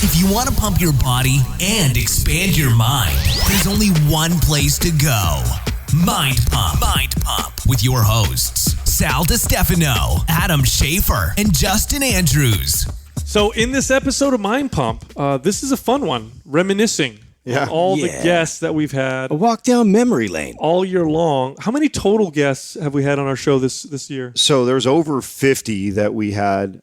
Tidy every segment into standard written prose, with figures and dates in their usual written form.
If you want to pump your body and expand your mind, there's only one place to go. Mind Pump. Mind Pump with your hosts, Sal DiStefano, Adam Schafer, and Justin Andrews. So in this episode of Mind Pump, this is a fun one, reminiscing on all the guests that we've had. A walk down memory lane. All year long. How many total guests have we had on our show this year? So there's over 50 that we had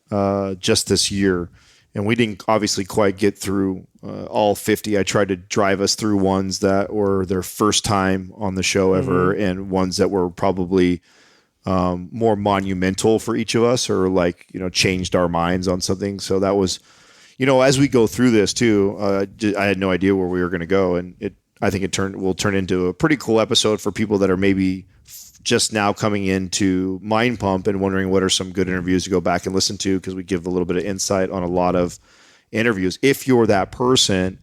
just this year. And we didn't obviously quite get through all 50. I tried to drive us through ones that were their first time on the show ever, and ones that were probably more monumental for each of us, or changed our minds on something. So that was, as we go through this too, I had no idea where we were going to go, and I think it will turn into a pretty cool episode for people that are maybe just now coming into Mind Pump and wondering what are some good interviews to go back and listen to, because we give a little bit of insight on a lot of interviews. If you're that person,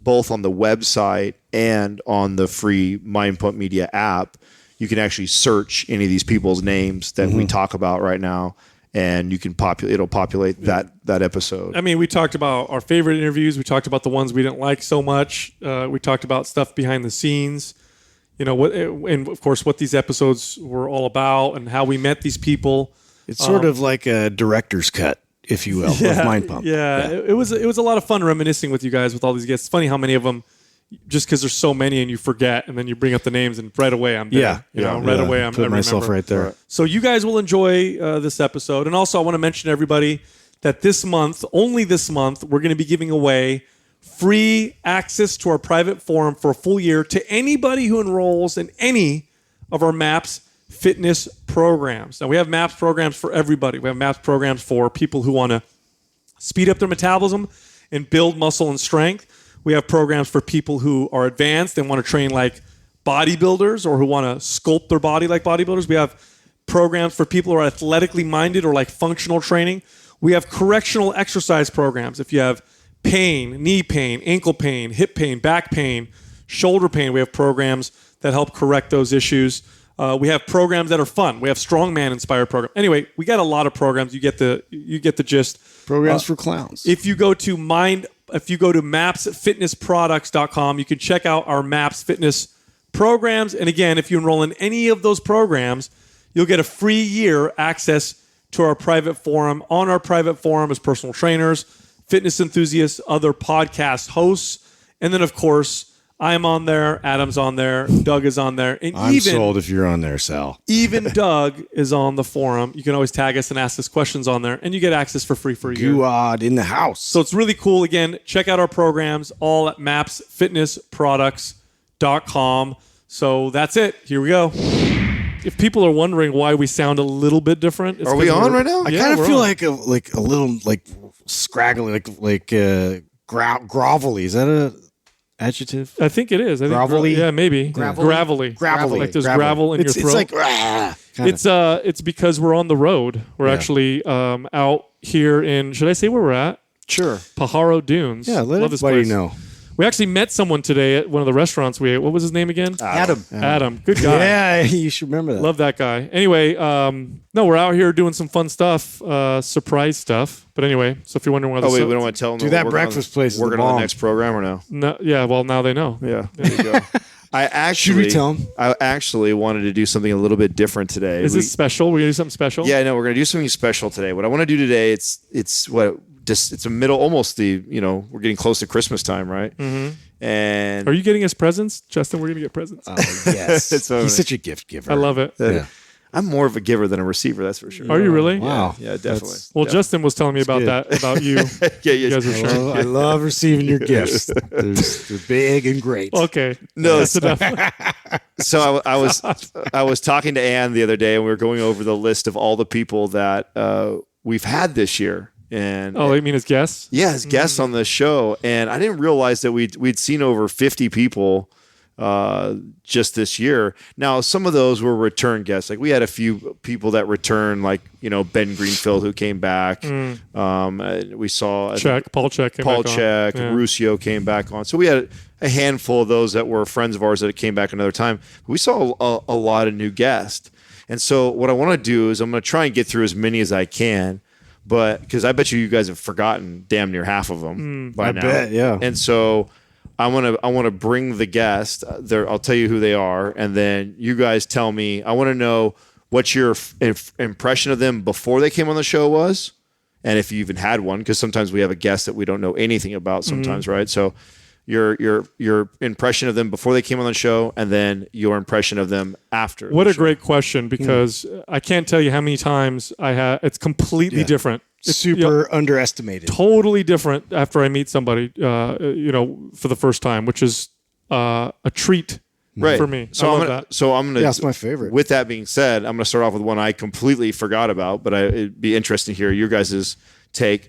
both on the website and on the free Mind Pump Media app, you can actually search any of these people's names that we talk about right now, and you can it'll populate that episode. I mean, we talked about our favorite interviews. We talked about the ones we didn't like so much. We talked about stuff behind the scenes. And of course, what these episodes were all about and how we met these people. It's sort of like a director's cut, if you will, of Mind Pump. Yeah. It was a lot of fun reminiscing with you guys with all these guests. It's funny how many of them, just because there's so many and you forget, and then you bring up the names and right away I'm there. Right away I'm put myself right there. Right. So you guys will enjoy this episode. And also I want to mention to everybody that this month, only this month, we're going to be giving away free access to our private forum for a full year to anybody who enrolls in any of our MAPS fitness programs. Now, we have MAPS programs for everybody. We have MAPS programs for people who want to speed up their metabolism and build muscle and strength. We have programs for people who are advanced and want to train like bodybuilders, or who want to sculpt their body like bodybuilders. We have programs for people who are athletically minded or like functional training. We have correctional exercise programs. If you have pain, knee pain, ankle pain, hip pain, back pain, shoulder pain, we have programs that help correct those issues. We have programs that are fun. We have strongman inspired programs. Anyway, we got a lot of programs. You get the gist. Programs for clowns. If you go to mapsfitnessproducts.com, you can check out our MAPS fitness programs. And again, if you enroll in any of those programs, you'll get a free year access to our private forum. On our private forum is personal trainers, fitness enthusiasts, other podcast hosts, and then of course I'm on there, Adam's on there, Doug is on there, and I'm sold if you're on there, Sal. Even Doug is on the forum. You can always tag us and ask us questions on there, and you get access for free for a year. Guad in the house. So it's really cool. Again, check out our programs all at mapsfitnessproducts.com. So that's it. Here we go. If people are wondering why we sound a little bit different, it's Are we on right now? I kind of feel like a little scraggly, grovelly. Is that a adjective? I think it is. I think Grovelly? yeah, maybe. Gravelly. Gravelly. Like there's gravel in your throat. It's like it's because we're on the road. We're actually out here in. Should I say where we're at? Sure. Pajaro Dunes. Yeah, let Love this everybody place. know. We actually met someone today at one of the restaurants we ate. What was his name again? Adam. Adam. Good guy. Yeah, you should remember that. Love that guy. Anyway, no, we're out here doing some fun stuff, surprise stuff. But anyway, so if you're wondering why Oh, wait, we don't want to tell them. Dude, that breakfast place is Working the on bomb. the next program or no? No, yeah, well, now they know. Yeah, there you go. Should we tell them? I actually wanted to do something a little bit different today. Is this special? We're going to do something special? Yeah, no, we're going to do something special today. What I want to do today, it's a middle, almost we're getting close to Christmas time, right? Mm-hmm. And are you getting us presents? Justin, we're going to get presents. Yes. He's such a gift giver. I love it. Yeah. I'm more of a giver than a receiver, that's for sure. Are you really? Wow. Yeah, definitely. Well, Justin was telling me about good. that, about you. Yeah, You guys are sharing. I love receiving your gifts. They're big and great. Okay. No, That's enough. So I was talking to Ann the other day, and we were going over the list of all the people that we've had this year. And Oh, you mean as guests? yeah, as guests on the show, and I didn't realize that we'd seen over 50 people just this year. Now, some of those were return guests. Like we had a few people that returned, like Ben Greenfield who came back. We saw Paul Check. Ruscio came back on. So we had a handful of those that were friends of ours that came back another time. We saw a lot of new guests, and so what I want to do is I'm going to try and get through as many as I can. but because I bet you guys have forgotten damn near half of them by now. bet, yeah. And so I want to bring the guest there. I'll tell you who they are, and then you guys tell me. I want to know what your impression of them before they came on the show was, and if you even had one, because sometimes we have a guest that we don't know anything about sometimes, right? So your impression of them before they came on the show, and then your impression of them after. What a great question, because I can't tell you how many times it's completely different. It's Super underestimated. totally different after I meet somebody, for the first time, which is a treat for me. So I love that. I'm gonna. Yeah, it's my favorite. With that being said, I'm gonna start off with one I completely forgot about, but it'd be interesting to hear your guys' take.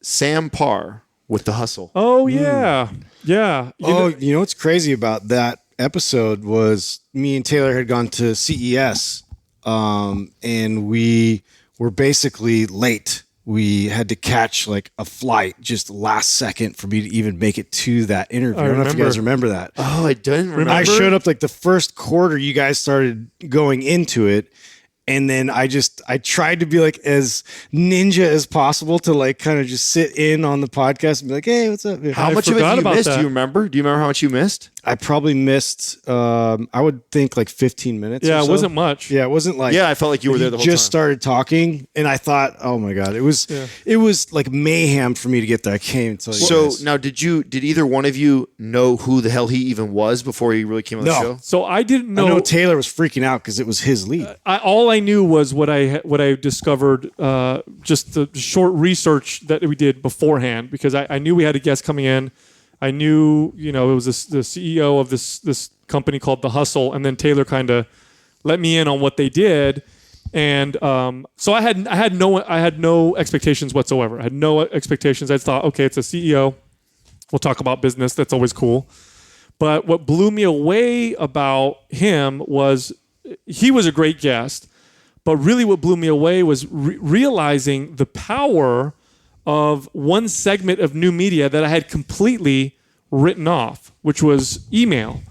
Sam Parr with The Hustle. Oh yeah, yeah. You know what's crazy about that episode was me and Taylor had gone to CES, and we were basically late. We had to catch like a flight just last second for me to even make it to that interview. I don't know if you guys remember that. Oh, I didn't remember. I showed up like the first quarter you guys started going into it. And then I tried to be like as ninja as possible to like kind of just sit in on the podcast and be like, hey, what's up? How much of it you missed? Do you remember? Do you remember how much you missed? I probably missed, I would think like 15 minutes. Yeah, or it so. wasn't much. Yeah, it wasn't like. Yeah, I felt like you were there the whole time. Just started talking, and I thought, oh my god, it was like mayhem for me to get there. I can't even tell you. So guys. now, did either one of you know who the hell he even was before he really came on the No. show? So I didn't I know. know Taylor was freaking out because it was his lead. All I knew was what I discovered, just the short research that we did beforehand, because I knew we had a guest coming in. I knew, it was the CEO of this company called The Hustle, and then Taylor kind of let me in on what they did, and so I had no expectations whatsoever. I had no expectations. I thought, okay, it's a CEO. We'll talk about business. That's always cool. But what blew me away about him was he was a great guest, but really what blew me away was realizing the power of one segment of new media that I had completely written off, which was email.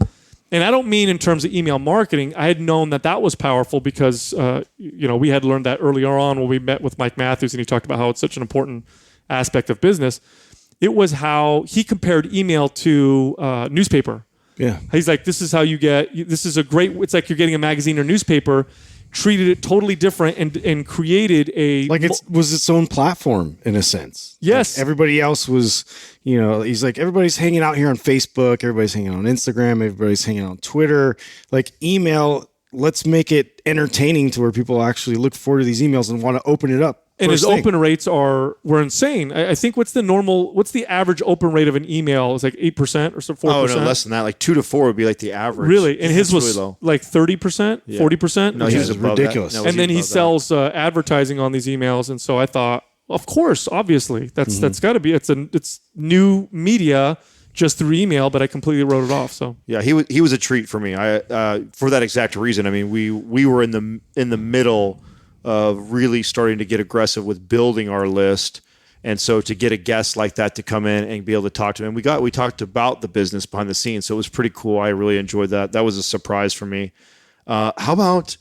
And I don't mean in terms of email marketing. I had known that was powerful because, we had learned that earlier on when we met with Mike Matthews, and he talked about how it's such an important aspect of business. It was how he compared email to newspaper. Yeah. He's like, this is it's like you're getting a magazine or newspaper, treated it totally different and created a... Like it was its own platform in a sense. Yes. Like everybody else was, he's like, everybody's hanging out here on Facebook. Everybody's hanging out on Instagram. Everybody's hanging out on Twitter. Like email, let's make it entertaining to where people actually look forward to these emails and want to open it up. And his open rates were insane. I think what's the average open rate of an email? Is like 8% or so 4%? Oh, no, less than that. Like 2 to 4 would be like the average. Really? And his was really low. Like 30%, 40%? No, he was above ridiculous. That. No, and then he sells advertising on these emails. And so I thought, of course, obviously, that's got to be, it's new media just through email, but I completely wrote it off. So yeah, he was a treat for me. For that exact reason. I mean, we were in the middle of really starting to get aggressive with building our list. And so to get a guest like that to come in and be able to talk to him, we talked about the business behind the scenes. So it was pretty cool. I really enjoyed that. That was a surprise for me. How about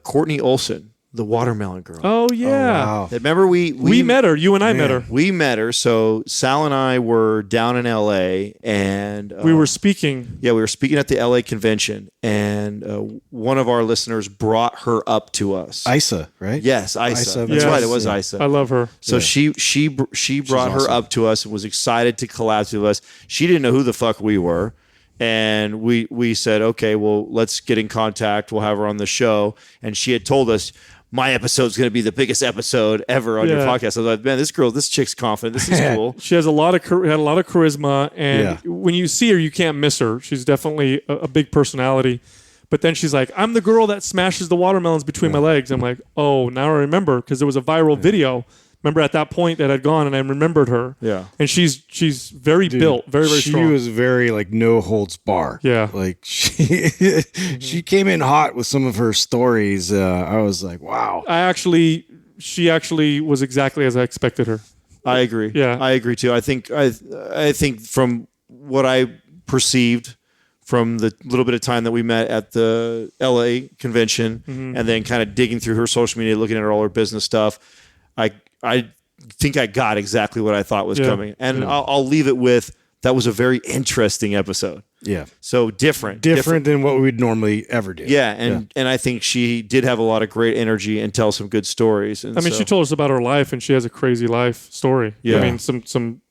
Courtney Olson, the watermelon girl? Oh yeah. Wow. Remember we met her. You and I met her. We met her. So Sal and I were down in LA, and We were speaking. Yeah, we were speaking at the LA convention, and one of our listeners brought her up to us. Isa, right? Yes, Isa. Isa, That's yes. right. It was Yeah. Isa. I love her. So she brought her awesome. up to us and was excited to collab with us. She didn't know who the fuck we were. And we said, okay, well, let's get in contact. We'll have her on the show. And she had told us, my episode's going to be the biggest episode ever on your Yeah. podcast. I was like, man, this chick's confident. This is cool. She has had a lot of charisma, and Yeah. when you see her, you can't miss her. She's definitely a big personality. But then she's like, I'm the girl that smashes the watermelons between my legs. I'm like, oh, now I remember, because there was a viral video. Remember at that point that I'd gone, and I remembered her. Yeah. And she's very built, very, very strong. She was very like no holds bar. Yeah. Like she came in hot with some of her stories. I was like, wow. She actually was exactly as I expected her. I agree. Yeah. I agree too. I think from what I perceived from the little bit of time that we met at the LA convention, and then kind of digging through her social media, looking at all her business stuff, I think I got exactly what I thought was coming. And I'll leave it with, that was a very interesting episode. Yeah. So different than what we'd normally ever do. Yeah. And I think she did have a lot of great energy and tell some good stories. And she told us about her life, and she has a crazy life story. Yeah. I mean, some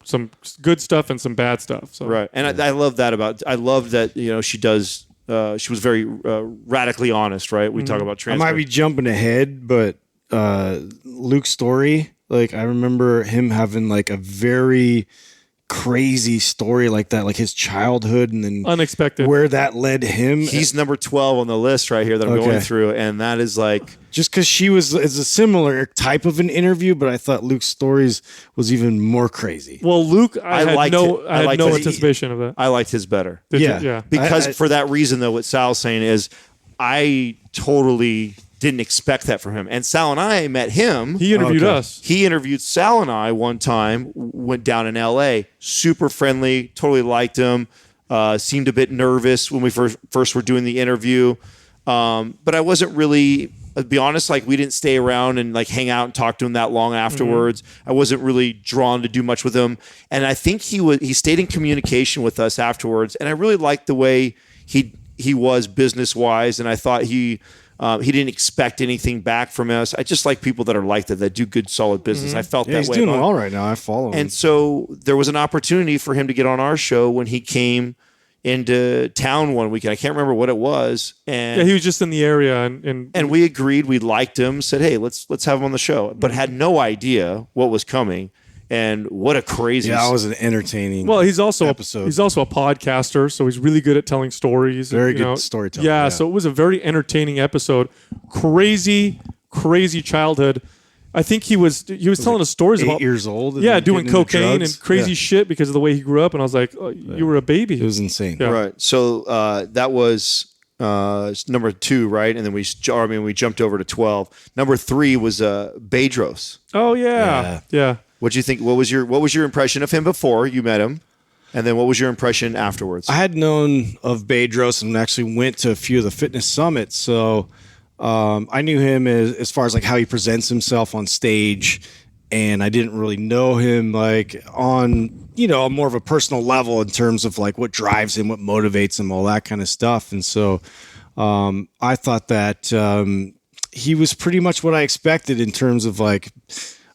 good stuff and some bad stuff. So. Right. And I love that I love that, she does, she was very radically honest, right? We talk about I might be jumping ahead, but Luke's story, like I remember him having like a very crazy story like that, like his childhood and then unexpected where that led him. He's number 12 on the list right here that I'm going through, and that is like just because is a similar type of an interview, but I thought Luke's stories was even more crazy. Well, Luke, I had no anticipation of that. I liked his better. Yeah. Because for that reason, though, what Sal's saying is I totally didn't expect that from him. And Sal and I met him. He interviewed us. He interviewed Sal and I one time, went down in LA, super friendly, totally liked him, seemed a bit nervous when we first were doing the interview. But I wasn't really, to be honest, like we didn't stay around and like hang out and talk to him that long afterwards. I wasn't really drawn to do much with him. And I think he stayed in communication with us afterwards. And I really liked the way he was business wise. And I thought he didn't expect anything back from us. I just like people that are like that do good, solid business. I felt that way. He's doing well right now. I follow him. And so there was an opportunity for him to get on our show when he came into town one weekend. I can't remember what it was. And he was just in the area. And we agreed. We liked him, said, hey, let's have him on the show. But had no idea what was coming. And what a crazy... Yeah, that was an entertaining he's also episode. He's also a podcaster, so he's really good at telling stories. Very good storyteller. Yeah, so it was a very entertaining episode. Crazy childhood. I think he was telling us stories about 8 years old. Doing cocaine and crazy shit because of the way he grew up. And I was like, oh, you were a baby. It was insane. Yeah. Right. So that was number 2, right? And then we jumped over to 12. Number 3 was Bedros. Oh yeah. What'd you think? What was your impression of him before you met him? And then what was your impression afterwards? I had known of Bedros and actually went to a few of the fitness summits. So I knew him as far as like how he presents himself on stage. And I didn't really know him like on, more of a personal level in terms of like what drives him, what motivates him, all that kind of stuff. And so I thought that he was pretty much what I expected in terms of like,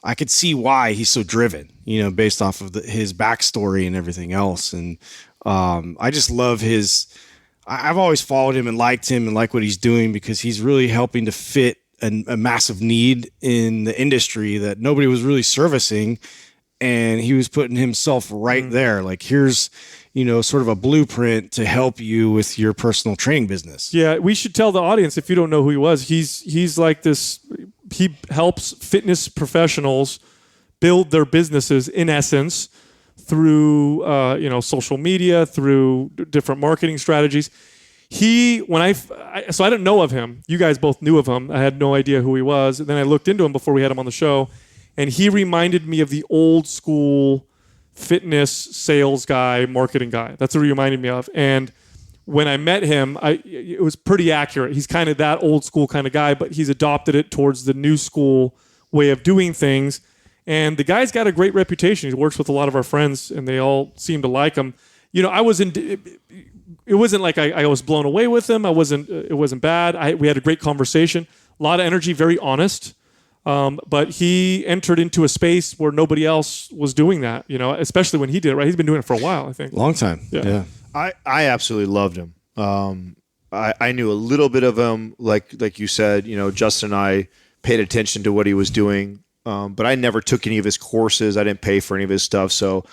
I could see why he's so driven, based off of his backstory and everything else. And I just love I've always followed him and liked him and like what he's doing because he's really helping to fit a massive need in the industry that nobody was really servicing. And he was putting himself right there. Like, here's, sort of a blueprint to help you with your personal training business. Yeah, we should tell the audience, if you don't know who he was, he's like this... He helps fitness professionals build their businesses in essence through social media, through different marketing strategies. So I didn't know of him. You guys both knew of him. I had no idea who he was. And then I looked into him before we had him on the show, and he reminded me of the old school fitness sales guy, marketing guy. That's what he reminded me of. And when I met him, it was pretty accurate. He's kind of that old school kind of guy, but he's adopted it towards the new school way of doing things. And the guy's got a great reputation. He works with a lot of our friends, and they all seem to like him. It wasn't like I was blown away with him. It wasn't bad. We had a great conversation, a lot of energy, very honest. But he entered into a space where nobody else was doing that, especially when he did it, right? He's been doing it for a while, I think. Long time. Yeah. I absolutely loved him. I knew a little bit of him, like you said. Justin and I paid attention to what he was doing, but I never took any of his courses. I didn't pay for any of his stuff, so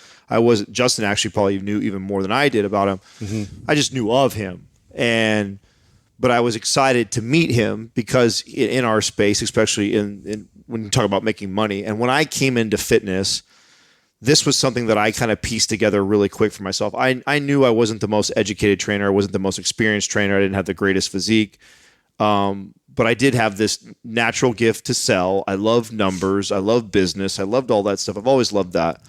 Justin actually probably knew even more than I did about him. Mm-hmm. I just knew of him, but I was excited to meet him because in our space, especially in when you talk about making money, and when I came into fitness, this was something that I kind of pieced together really quick for myself. I knew I wasn't the most educated trainer. I wasn't the most experienced trainer. I didn't have the greatest physique. But I did have this natural gift to sell. I love numbers. I love business. I loved all that stuff. I've always loved that.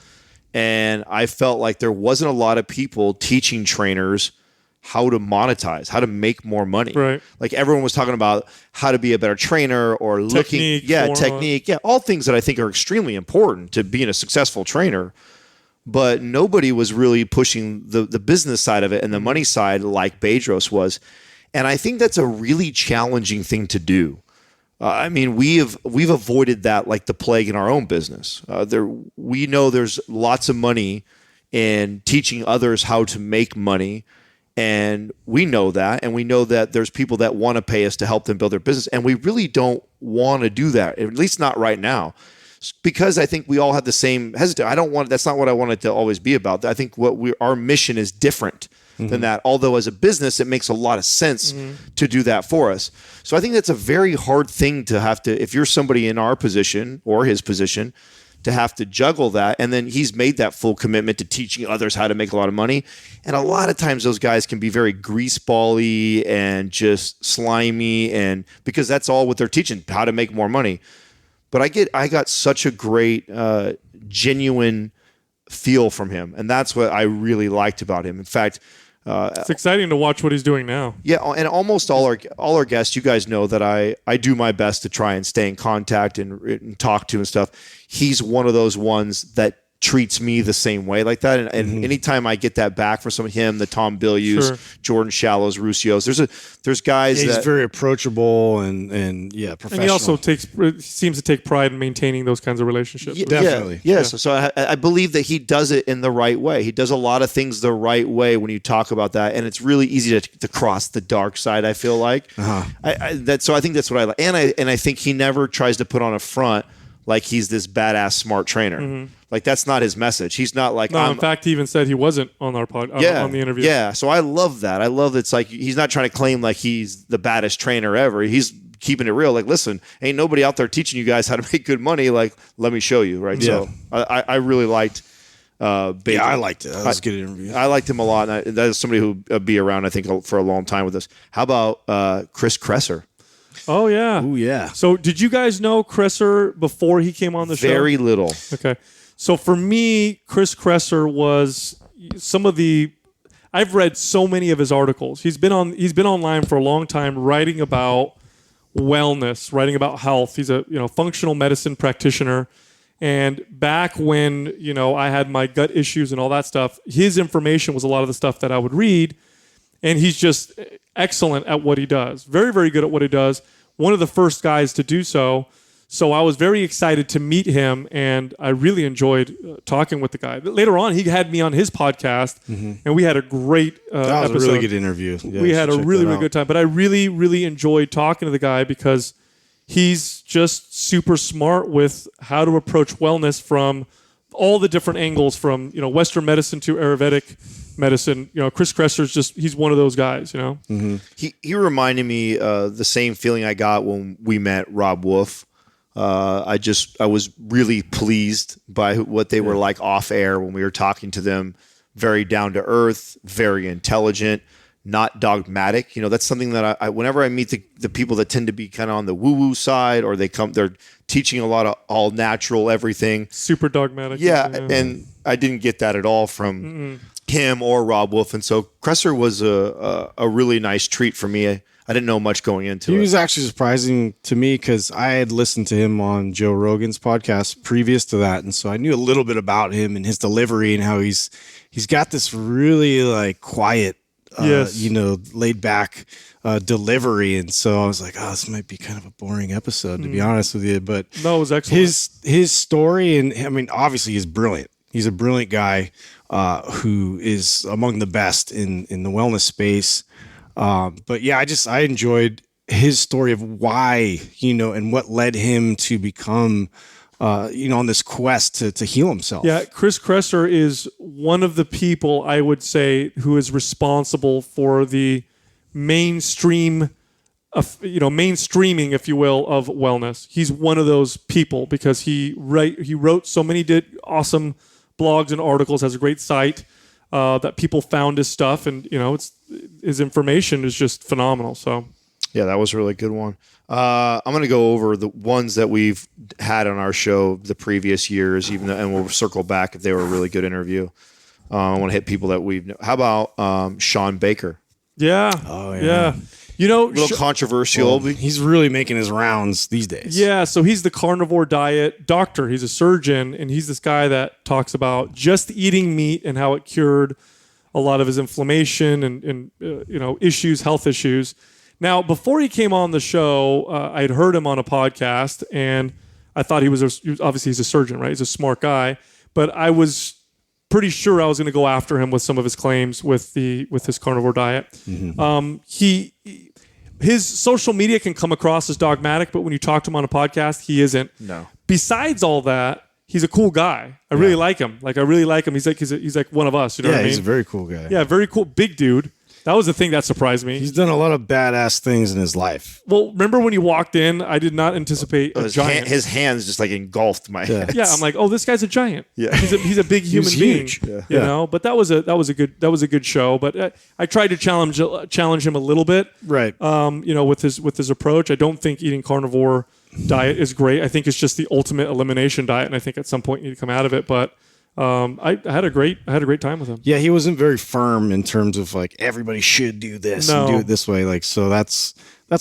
And I felt like there wasn't a lot of people teaching trainers how to monetize, how to make more money. Right. Like everyone was talking about how to be a better trainer or Technique, technique. Yeah. All things that I think are extremely important to being a successful trainer. But nobody was really pushing the business side of it and the money side like Bedros was. And I think that's a really challenging thing to do. I mean, we've avoided that like the plague in our own business. We know there's lots of money in teaching others how to make money. And we know that, and we know that there's people that want to pay us to help them build their business, and we really don't want to do that, at least not right now, because I think we all have the same hesitation. That's not what I want it to always be about. I think our mission is different than that. Although as a business, it makes a lot of sense to do that for us. So I think that's a very hard thing to have to, if you're somebody in our position or his position, to have to juggle that. And then he's made that full commitment to teaching others how to make a lot of money. And a lot of times those guys can be very greaseball-y and just slimy, and because that's all what they're teaching, how to make more money. But I got such a great, genuine feel from him. And that's what I really liked about him. In fact, it's exciting to watch what he's doing now. Yeah, and almost all our guests, you guys know that I do my best to try and stay in contact and talk to and stuff. He's one of those ones that treats me the same way like that. And anytime I get that back from some of him, the Tom Bilyeu's, Jordan Shallows, Ruscios, there's guys that he's very approachable and professional. And he also seems to take pride in maintaining those kinds of relationships. Yeah, definitely. Yeah. So I believe that he does it in the right way. He does a lot of things the right way when you talk about that, and it's really easy to cross the dark side, I feel like. So I think that's what I like. And I think he never tries to put on a front like he's this badass smart trainer. Like that's not his message. He's not like. No, in fact, he even said he wasn't on our on the interview. Yeah, so I love that. I love that it's like he's not trying to claim like he's the baddest trainer ever. He's keeping it real. Like, listen, ain't nobody out there teaching you guys how to make good money. Like, let me show you, right? Yeah. So I really liked. Yeah, I liked it. That was a good interview. I liked him a lot. And that is somebody who'll be around, I think, for a long time with us. How about Chris Kresser? Oh yeah. Oh yeah. So did you guys know Kresser before he came on the show? Very little. Okay. So for me, Chris Kresser was I've read so many of his articles. He's been online for a long time writing about wellness, writing about health. He's a functional medicine practitioner. And back when, I had my gut issues and all that stuff, his information was a lot of the stuff that I would read. And he's just excellent at what he does. Very, very good at what he does. One of the first guys to do so. So I was very excited to meet him, and I really enjoyed talking with the guy. Later on, he had me on his podcast, and we had a great that was episode. a really good interview. Yeah, we had a really, really good time. But I really, really enjoyed talking to the guy because he's just super smart with how to approach wellness from all the different angles, from Western medicine to Ayurvedic medicine. Chris Kresser's he's one of those guys. He reminded me the same feeling I got when we met Rob Wolf. I was really pleased by what they were like off air when we were talking to them. Very down to earth, very intelligent, not dogmatic. That's something that I whenever I meet the people that tend to be kind of on the woo woo side, or they're teaching a lot of all natural everything, super dogmatic. Yeah. And I didn't get that at all from him or Rob Wolf, and so Kresser was a really nice treat for me. I didn't know much going into it. He was actually surprising to me because I had listened to him on Joe Rogan's podcast previous to that, and so I knew a little bit about him and his delivery and how he's got this really like quiet, laid back delivery, and so I was like, this might be kind of a boring episode to be honest with you. But no, it was excellent. His story, and I mean, obviously he's brilliant. He's a brilliant guy who is among the best in the wellness space. But yeah, I enjoyed his story of why, and what led him to become, on this quest to heal himself. Yeah. Chris Kresser is one of the people I would say who is responsible for the mainstreaming, if you will, of wellness. He's one of those people because he wrote so many awesome blogs and articles, has a great site. That people found his stuff, and his information is just phenomenal. So, yeah, that was a really good one. I'm going to go over the ones that we've had on our show the previous years, and we'll circle back if they were a really good interview. I want to hit people that we've. How about Sean Baker? Yeah. Oh, Yeah. yeah. You know, A little controversial. He's really making his rounds these days. yeah, so he's the carnivore diet doctor. He's a surgeon, and he's this guy that talks about just eating meat and how it cured a lot of his inflammation and issues, health issues. Now, before he came on the show, I had heard him on a podcast, and I thought obviously he's a surgeon, right? He's a smart guy, but I was pretty sure I was going to go after him with some of his claims with his carnivore diet. His social media can come across as dogmatic, but when you talk to him on a podcast, he isn't. No. Besides all that, he's a cool guy. I really like him. Like I really like him. He's like one of us. You know what I mean? He's a very cool guy. Yeah, very cool, big dude. That was the thing that surprised me. He's done a lot of badass things in his life. Well, remember when he walked in? I did not anticipate a giant. His hands just like engulfed my head. Yeah, I'm like, oh, this guy's a giant. Yeah. he's a big human being. huge. You know, but that was a good show. But I tried to challenge him a little bit. Right. With his approach. I don't think eating carnivore diet is great. I think it's just the ultimate elimination diet, and I think at some point you need to come out of it. But I had a great time with him. Yeah, he wasn't very firm in terms of like everybody should do this and do it this way. Like, so that's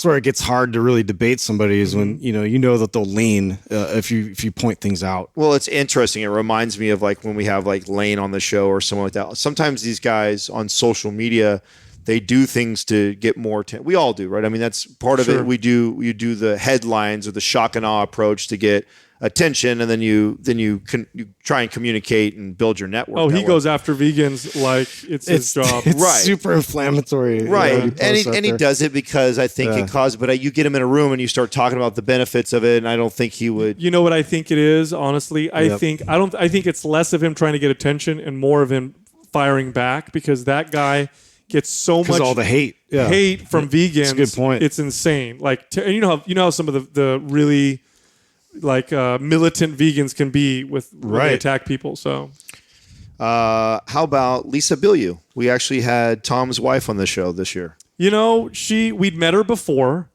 where it gets hard to really debate somebody is when you know that they'll lean if you point things out. Well, it's interesting. It reminds me of like when we have like Lane on the show or someone like that. Sometimes these guys on social media, they do things to get more attention. We all do, right? I mean, that's part of it. You do the headlines or the shock and awe approach to get attention, and then you try and communicate and build your network. Oh, he goes after vegans like it's his job. It's Right. super inflammatory. Right. And he does it because I think it causes, but you get him in a room and you start talking about the benefits of it, and I don't think he would. You know what I think it is, honestly? I think it's less of him trying to get attention and more of him firing back, because that guy gets so much all the hate. Yeah. hate from vegans. That's a good point. It's insane. Like, and you know how some of the really like militant vegans can be when they attack people. So how about Lisa Bilyeu? We actually had Tom's wife on the show this year. You know, we'd met her before,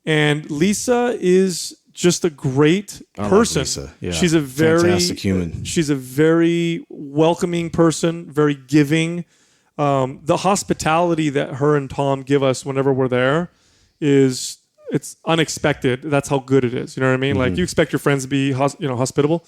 and Lisa is just a great person. Lisa. Yeah. She's a very fantastic human. She's a very welcoming person, very giving. The hospitality that her and Tom give us whenever we're there it's unexpected. That's how good it is. You know what I mean? Like, you expect your friends to be hospitable.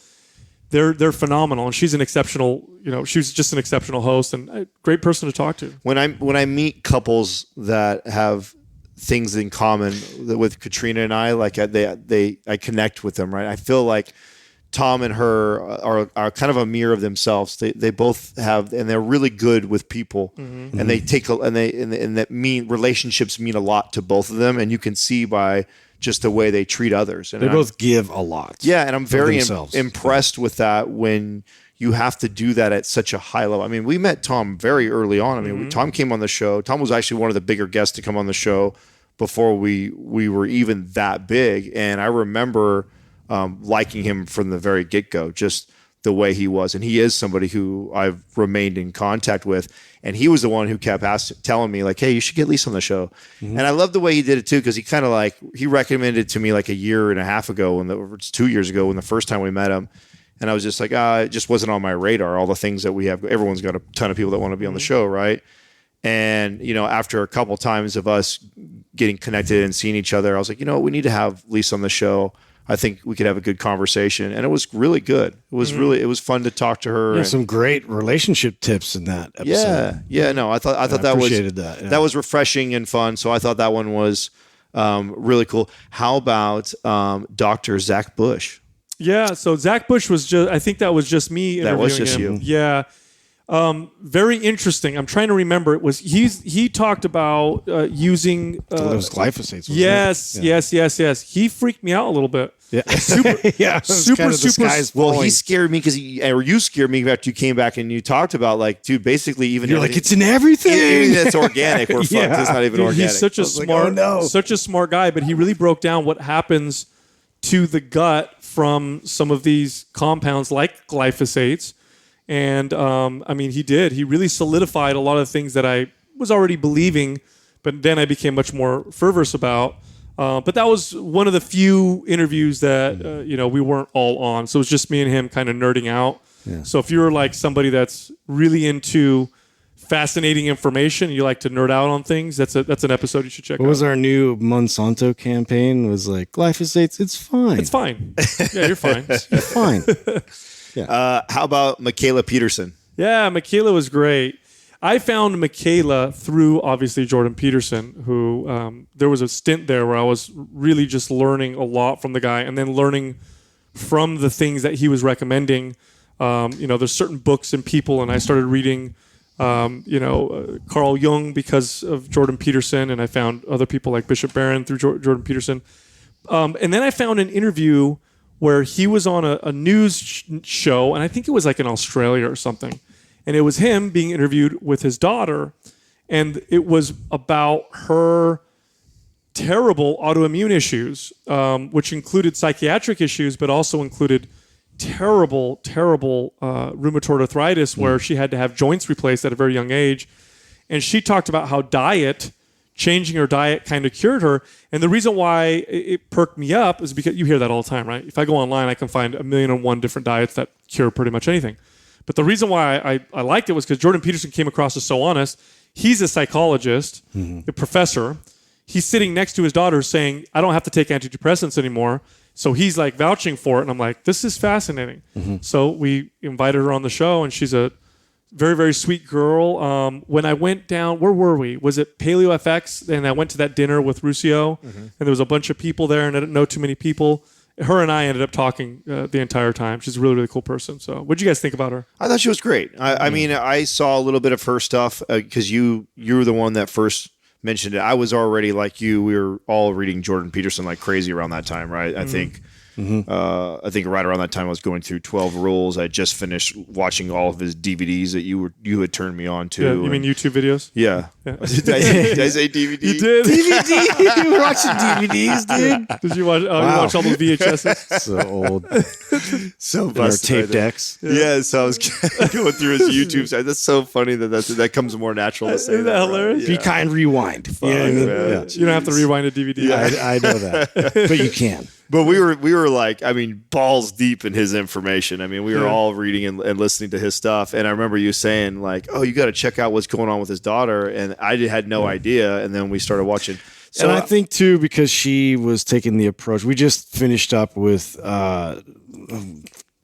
They're phenomenal, and she's an exceptional. She's just an exceptional host and a great person to talk to. When I meet couples that have things in common with Katrina and I, like I connect with them, right? I feel like Tom and her are kind of a mirror of themselves. They both have, and they're really good with people, and they take and that mean relationships mean a lot to both of them, and you can see by just the way they treat others. And they both give a lot. Yeah, and I'm very impressed with that when you have to do that at such a high level. I mean, we met Tom very early on. I mean, Tom came on the show. Tom was actually one of the bigger guests to come on the show before we were even that big, and I remember liking him from the very get-go, just the way he was. And he is somebody who I've remained in contact with. And he was the one who kept telling me, like, hey, you should get Lisa on the show. And I love the way he did it, too, because he kind of he recommended it to me like a year and a half ago, or 2 years ago, when the first time we met him. And I was just like, it just wasn't on my radar, all the things that we have. Everyone's got a ton of people that want to be on the show, right? And, after a couple times of us getting connected and seeing each other, I was like, we need to have Lisa on the show. I think we could have a good conversation, and it was really good. It was it was fun to talk to her. Yeah, some great relationship tips in that episode. Yeah. No, I thought that appreciated that. Yeah. That was refreshing and fun. So I thought that one was really cool. How about Dr. Zach Bush? Yeah. So Zach Bush I think that was just me interviewing That was just him. you. Yeah. Very interesting. I'm trying to remember. He talked about using those glyphosates. Yes. He freaked me out a little bit. Yeah, super. Well, he scared me because you scared me after you came back and you talked about, like, dude, basically even you're like, it's in everything. Anything that's organic, we're fucked. It's not even organic. He's such a smart guy, but he really broke down what happens to the gut from some of these compounds like glyphosates. And he really solidified a lot of things that I was already believing, but then I became much more fervous about. But that was one of the few interviews that we weren't all on. So it was just me and him kind of nerding out. Yeah. So if you're like somebody that's really into fascinating information, you like to nerd out on things, that's an episode you should check What out. was our new Monsanto campaign? It was like glyphosate. It's fine. It's fine. Yeah, you're fine. You're fine. How about Michaela Peterson? Yeah, Michaela was great. I found Michaela through, obviously, Jordan Peterson, who there was a stint there where I was really just learning a lot from the guy and then learning from the things that he was recommending. There's certain books and people, and I started reading, Carl Jung because of Jordan Peterson, and I found other people like Bishop Barron through Jordan Peterson. And then I found an interview where he was on a news show, and I think it was like in Australia or something. And it was him being interviewed with his daughter, and it was about her terrible autoimmune issues, which included psychiatric issues, but also included terrible rheumatoid arthritis, where she had to have joints replaced at a very young age. And she talked about how changing her diet kind of cured her. And the reason why it perked me up is because you hear that all the time, right? If I go online, I can find 1,000,001 different diets that cure pretty much anything. But the reason why I liked it was because Jordan Peterson came across as so honest. He's a psychologist, a professor. He's sitting next to his daughter saying, I don't have to take antidepressants anymore. So he's like vouching for it. And I'm like, this is fascinating. So we invited her on the show, and she's a very, very sweet girl. When I went down, where were we? Was it Paleo FX? And I went to that dinner with Ruscio, and there was a bunch of people there, and I didn't know too many people. Her and I ended up talking the entire time. She's a really, really cool person. So what'd you guys think about her? I thought she was great. I mean, I saw a little bit of her stuff because you were the one that first mentioned it. I was already like you. We were all reading Jordan Peterson like crazy around that time, right? I think right around that time I was going through 12 Rules. I just finished watching all of his DVDs that you had turned me on to. Yeah, you mean YouTube videos? Yeah. Did I say DVD? You did. DVD? You were watching DVDs, dude? Did you watch? You watched all the VHSs? So old. So And our tape decks. Yeah, so I was going through his YouTube site. That's so funny that comes more natural to say Isn't that hilarious? Right? Be kind, rewind. You know what I mean? man. Yeah. You don't have to rewind a DVD. I know that. But you can. But we were like, I mean, balls deep in his information. I mean, we were all reading and listening to his stuff. And I remember you saying like, oh, you got to check out what's going on with his daughter. And I had no idea. And then we started watching. So And I think too, because she was taking the approach, we just finished up with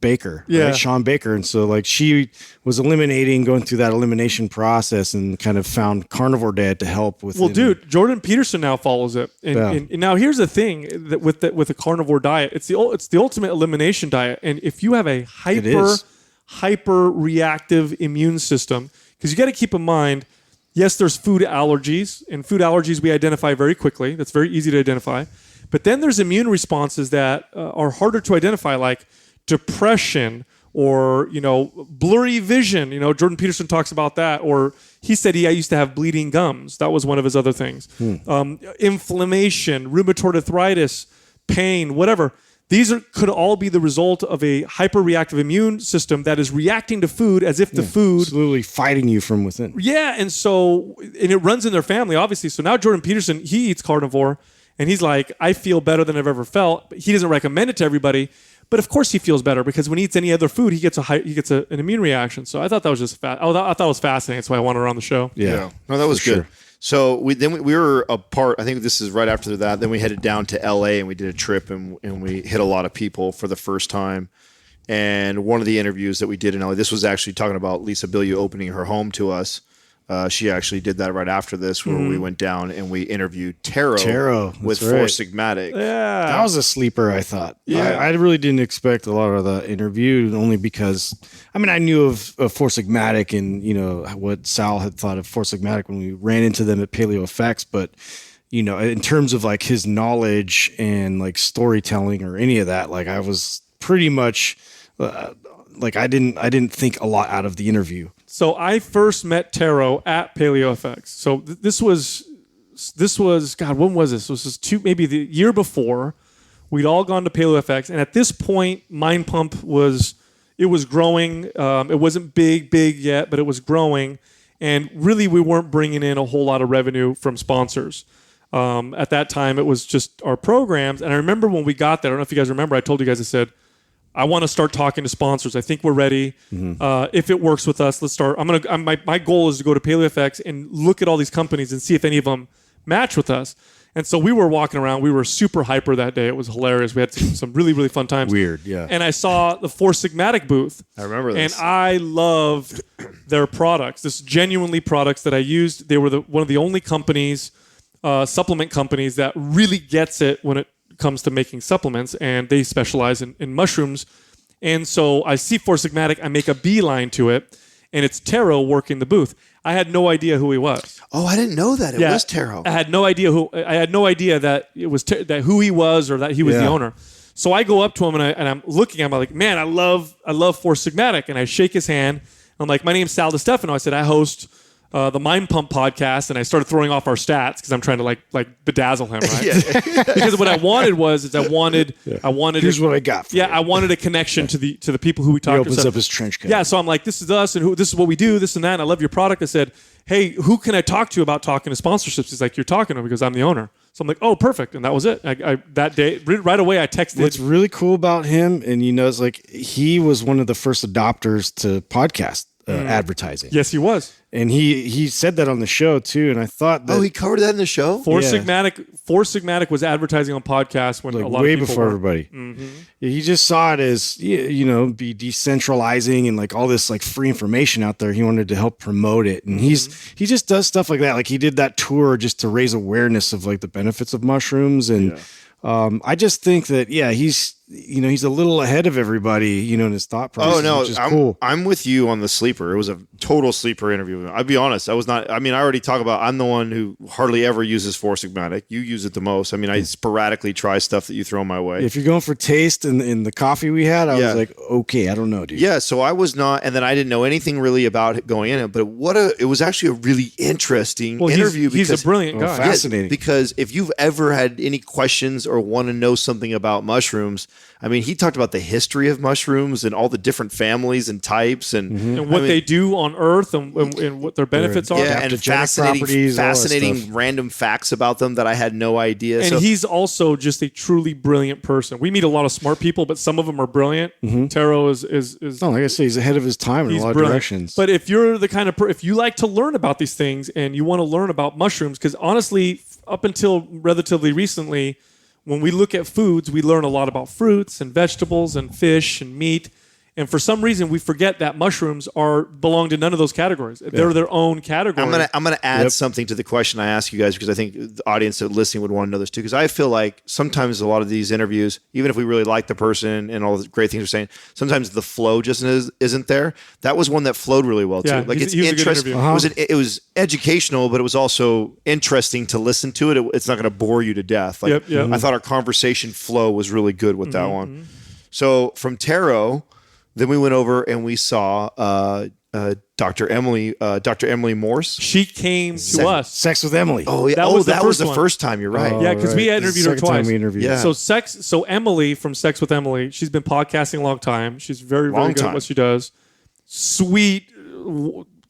Baker, right? Sean Baker. And so like she was going through that elimination process and kind of found carnivore diet to help with. Well, dude, Jordan Peterson now follows it. And now here's the thing that with a carnivore diet, it's the ultimate elimination diet. And if you have a hyper reactive immune system, because you got to keep in mind, yes, there's food allergies, and food allergies we identify very quickly. That's very easy to identify. But then there's immune responses that are harder to identify, like depression or, blurry vision. Jordan Peterson talks about that. Or he said I used to have bleeding gums. That was one of his other things. Inflammation, rheumatoid arthritis, pain, whatever. These could all be the result of a hyperreactive immune system that is reacting to food as if the food... It's literally fighting you from within. Yeah, and it runs in their family, obviously. So now Jordan Peterson, he eats carnivore, and he's like, I feel better than I've ever felt. But he doesn't recommend it to everybody. But of course he feels better because when he eats any other food, he gets an immune reaction. So I thought that was just I thought it was fascinating. That's why I wanted her on the show. Yeah. No, that was good. Sure. So we were apart. I think this is right after that. Then we headed down to LA and we did a trip and we hit a lot of people for the first time. And one of the interviews that we did in LA, this was actually talking about Lisa Bilyeu opening her home to us. She actually did that right after this, where we went down and we interviewed Taro with right. Four Sigmatic. Yeah. That was a sleeper, I thought. Yeah. I really didn't expect a lot of the interview, only because, I knew of Four Sigmatic and, what Sal had thought of Four Sigmatic when we ran into them at Paleo FX. But, in terms of like his knowledge and like storytelling or any of that, like I was pretty much like I didn't think a lot out of the interview. So I first met Taro at Paleo FX. So this was God, when was this? This was maybe the year before. We'd all gone to Paleo FX, and at this point, Mind Pump was growing. It wasn't big yet, but it was growing, and really we weren't bringing in a whole lot of revenue from sponsors. At that time, it was just our programs. And I remember when we got there, I don't know if you guys remember, I told you guys, I said, I want to start talking to sponsors. I think we're ready. If it works with us, let's start. My goal is to go to PaleoFX and look at all these companies and see if any of them match with us. And so we were walking around. We were super hyper that day. It was hilarious. We had some really, really fun times. Weird, yeah. And I saw the Four Sigmatic booth. I remember this. And I loved their products. This genuinely products that I used. They were one of the only companies, supplement companies, that really gets it when it comes to making supplements. And they specialize in mushrooms. And so I see Four Sigmatic. I make a beeline to it. And it's Tero working the booth. I had no idea who he was. Oh, I didn't know that. It was Tero. I had no idea that it was that who he was or that he was the owner. So I go up to him and I'm looking at him. I'm like, man, I love Four Sigmatic, and I shake his hand. I'm like, my name's Sal DiStefano. I said I host the Mind Pump podcast, and I started throwing off our stats because I'm trying to like bedazzle him, right? Because what I wanted was I wanted Here's what I got for you. I wanted a connection to the people who we He talked to. opens up his trench coat. Yeah, so I'm like, this is us, and this is what we do, this and that. And I love your product. I said, hey, who can I talk to about talking to sponsorships? He's like, you're talking to him because I'm the owner. So I'm like, oh, perfect. And that was it. I that day, right away, I texted. What's really cool about him, and it's like he was one of the first adopters to podcast advertising. Yes, he was. And he said that on the show too. And I thought that he covered that in the show? Four Sigmatic was advertising on podcasts when a lot way of people before were. everybody. Yeah, he just saw it as be decentralizing and like all this like free information out there. He wanted to help promote it, and he just does stuff like that. Like he did that tour just to raise awareness of like the benefits of mushrooms, and I just think that he's a little ahead of everybody in his thought process. Oh no, which is cool. I'm with you on the sleeper. It was a total sleeper interview. I'll be honest, I was not. I mean, I already talk about. I'm the one who hardly ever uses Four Sigmatic. You use it the most. I mean, I sporadically try stuff that you throw my way. If you're going for taste in the coffee we had, I was like, okay, I don't know, dude. Yeah, so I was not, and then I didn't know anything really about it going in it. But it was actually a really interesting interview. He's a brilliant guy. Fascinating. Because if you've ever had any questions or want to know something about mushrooms, I mean, he talked about the history of mushrooms and all the different families and types and what they do on Earth and what their benefits are. Yeah, and properties, fascinating random facts about them that I had no idea. And he's also just a truly brilliant person. We meet a lot of smart people, but some of them are brilliant. Tero is No, like I say, he's ahead of his time in a lot of directions. But if you're the kind of if you like to learn about these things and you want to learn about mushrooms, because honestly, up until relatively recently, when we look at foods, we learn a lot about fruits and vegetables and fish and meat. And for some reason, we forget that mushrooms belong to none of those categories. They're their own category. I'm gonna add something to the question I ask you guys, because I think the audience that listening would want to know this too. Because I feel like sometimes a lot of these interviews, even if we really like the person and all the great things they're saying, sometimes the flow just isn't there. That was one that flowed really well too. Like it's interesting. It was educational, but it was also interesting to listen to it. It's not going to bore you to death. Like I thought our conversation flow was really good with that one. So from Tero. Then we went over and we saw Dr. Emily Morse. She came to us. Sex with Emily. Oh, yeah. That was the first time. You're right. Yeah, because we interviewed her twice. Yeah. So Emily from Sex with Emily, she's been podcasting a long time. She's very, very good at what she does. Sweet,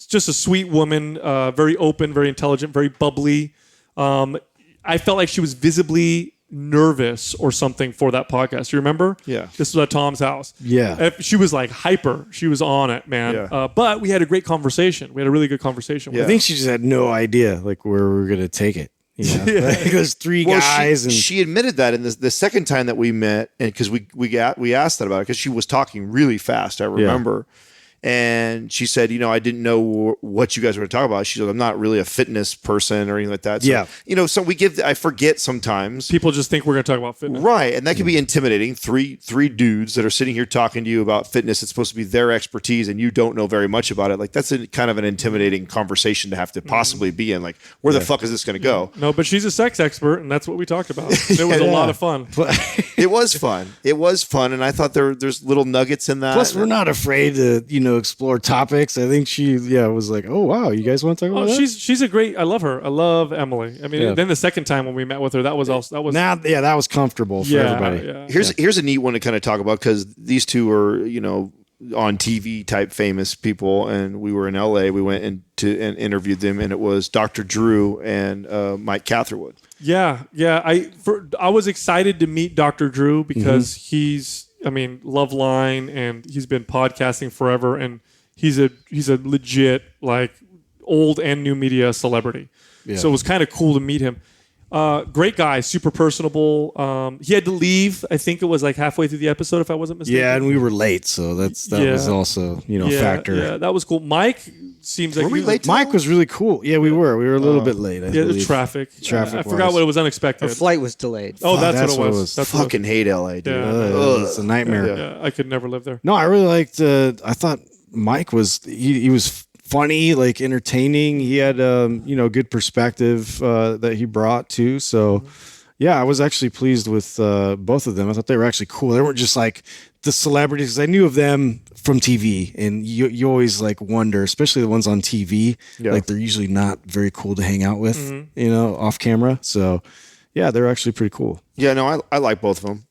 just a sweet woman, very open, very intelligent, very bubbly. I felt like she was visibly nervous or something for that podcast. You remember? Yeah. This was at Tom's house. Yeah. She was like hyper. She was on it, man. Yeah. But we had a great conversation. We had a really good conversation. I think she just had no idea like where we were going to take it. Like there's three guys. She admitted that in the second time that we met, and because we asked that about it because she was talking really fast. I remember. And she said, I didn't know what you guys were going to talk about. She said, I'm not really a fitness person or anything like that. So, so I forget sometimes. People just think we're going to talk about fitness. Right. And that can be intimidating. Three dudes that are sitting here talking to you about fitness. It's supposed to be their expertise and you don't know very much about it. Like that's kind of an intimidating conversation to have to possibly be in. Like, where the fuck is this going to go? No, but she's a sex expert and that's what we talked about. It was a lot of fun. It was fun. It was fun. And I thought there's little nuggets in that. Plus, we're not afraid to, explore topics. I think she was like, oh wow, you guys want to talk about that? She's a great. I love her. I love Emily. I mean, then the second time when we met with her, that was that was comfortable for everybody. Yeah. Here's a neat one to kind of talk about because these two are on TV type famous people, and we were in LA. We went and interviewed them, and it was Dr. Drew and Mike Catherwood. Yeah. I was excited to meet Dr. Drew because he's I mean, Loveline, and he's been podcasting forever, and he's a legit like old and new media celebrity. Yeah. So it was kind of cool to meet him. Great guy, super personable. He had to leave. I think it was like halfway through the episode, if I wasn't mistaken. Yeah, and we were late, so that was also a factor. Yeah, that was cool. Mike seems like Were we late? Mike was really cool. Yeah, we were. We were a little bit late. I Yeah, the believe. traffic. Traffic I forgot wise. what it was unexpected. Our flight was delayed. Oh, that's what it was. That's what it Fucking hate LA, dude. Yeah. It's a nightmare. was. Yeah, I could never live there. No, I really liked. I thought Mike was he was funny, like entertaining. He had good perspective that he brought too. So yeah, I was actually pleased with both of them. I thought they were actually cool. They weren't just like the celebrities. I knew of them from TV, and you always like wonder, especially the ones on TV. Yeah. Like they're usually not very cool to hang out with, off camera. So yeah, they're actually pretty cool. Yeah, no, I like both of them.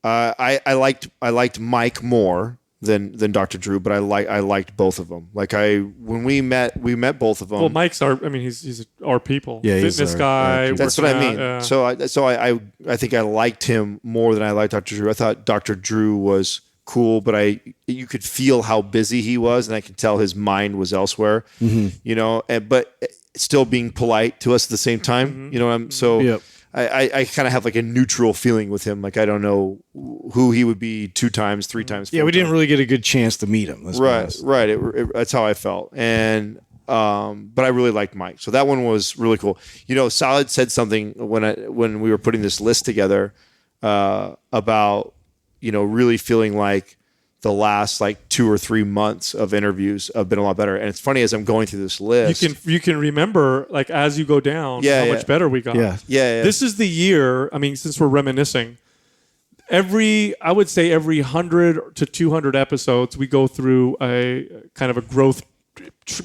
I liked Mike more than Dr. Drew, but I liked both of them. Like when we met both of them. Well, Mike's he's our people. Yeah, he's Fitness our guy. That's what I mean. Yeah. So I think I liked him more than I liked Dr. Drew. I thought Dr. Drew was cool, but you could feel how busy he was, and I could tell his mind was elsewhere. But still being polite to us at the same time. Yep. I kind of have like a neutral feeling with him. Like I don't know who he would be 2 times, 3 times. Yeah, 4 we didn't times. really get a good chance to meet him. Let's be honest. Right. That's how I felt. And but I really liked Mike. So that one was really cool. Solid said something when we were putting this list together about really feeling like the last like 2 or 3 months of interviews have been a lot better. And it's funny as I'm going through this list. You can remember like as you go down how much better we got. Yeah. Yeah. This is the year. I mean, since we're reminiscing, I would say every 100 to 200 episodes, we go through a kind of a growth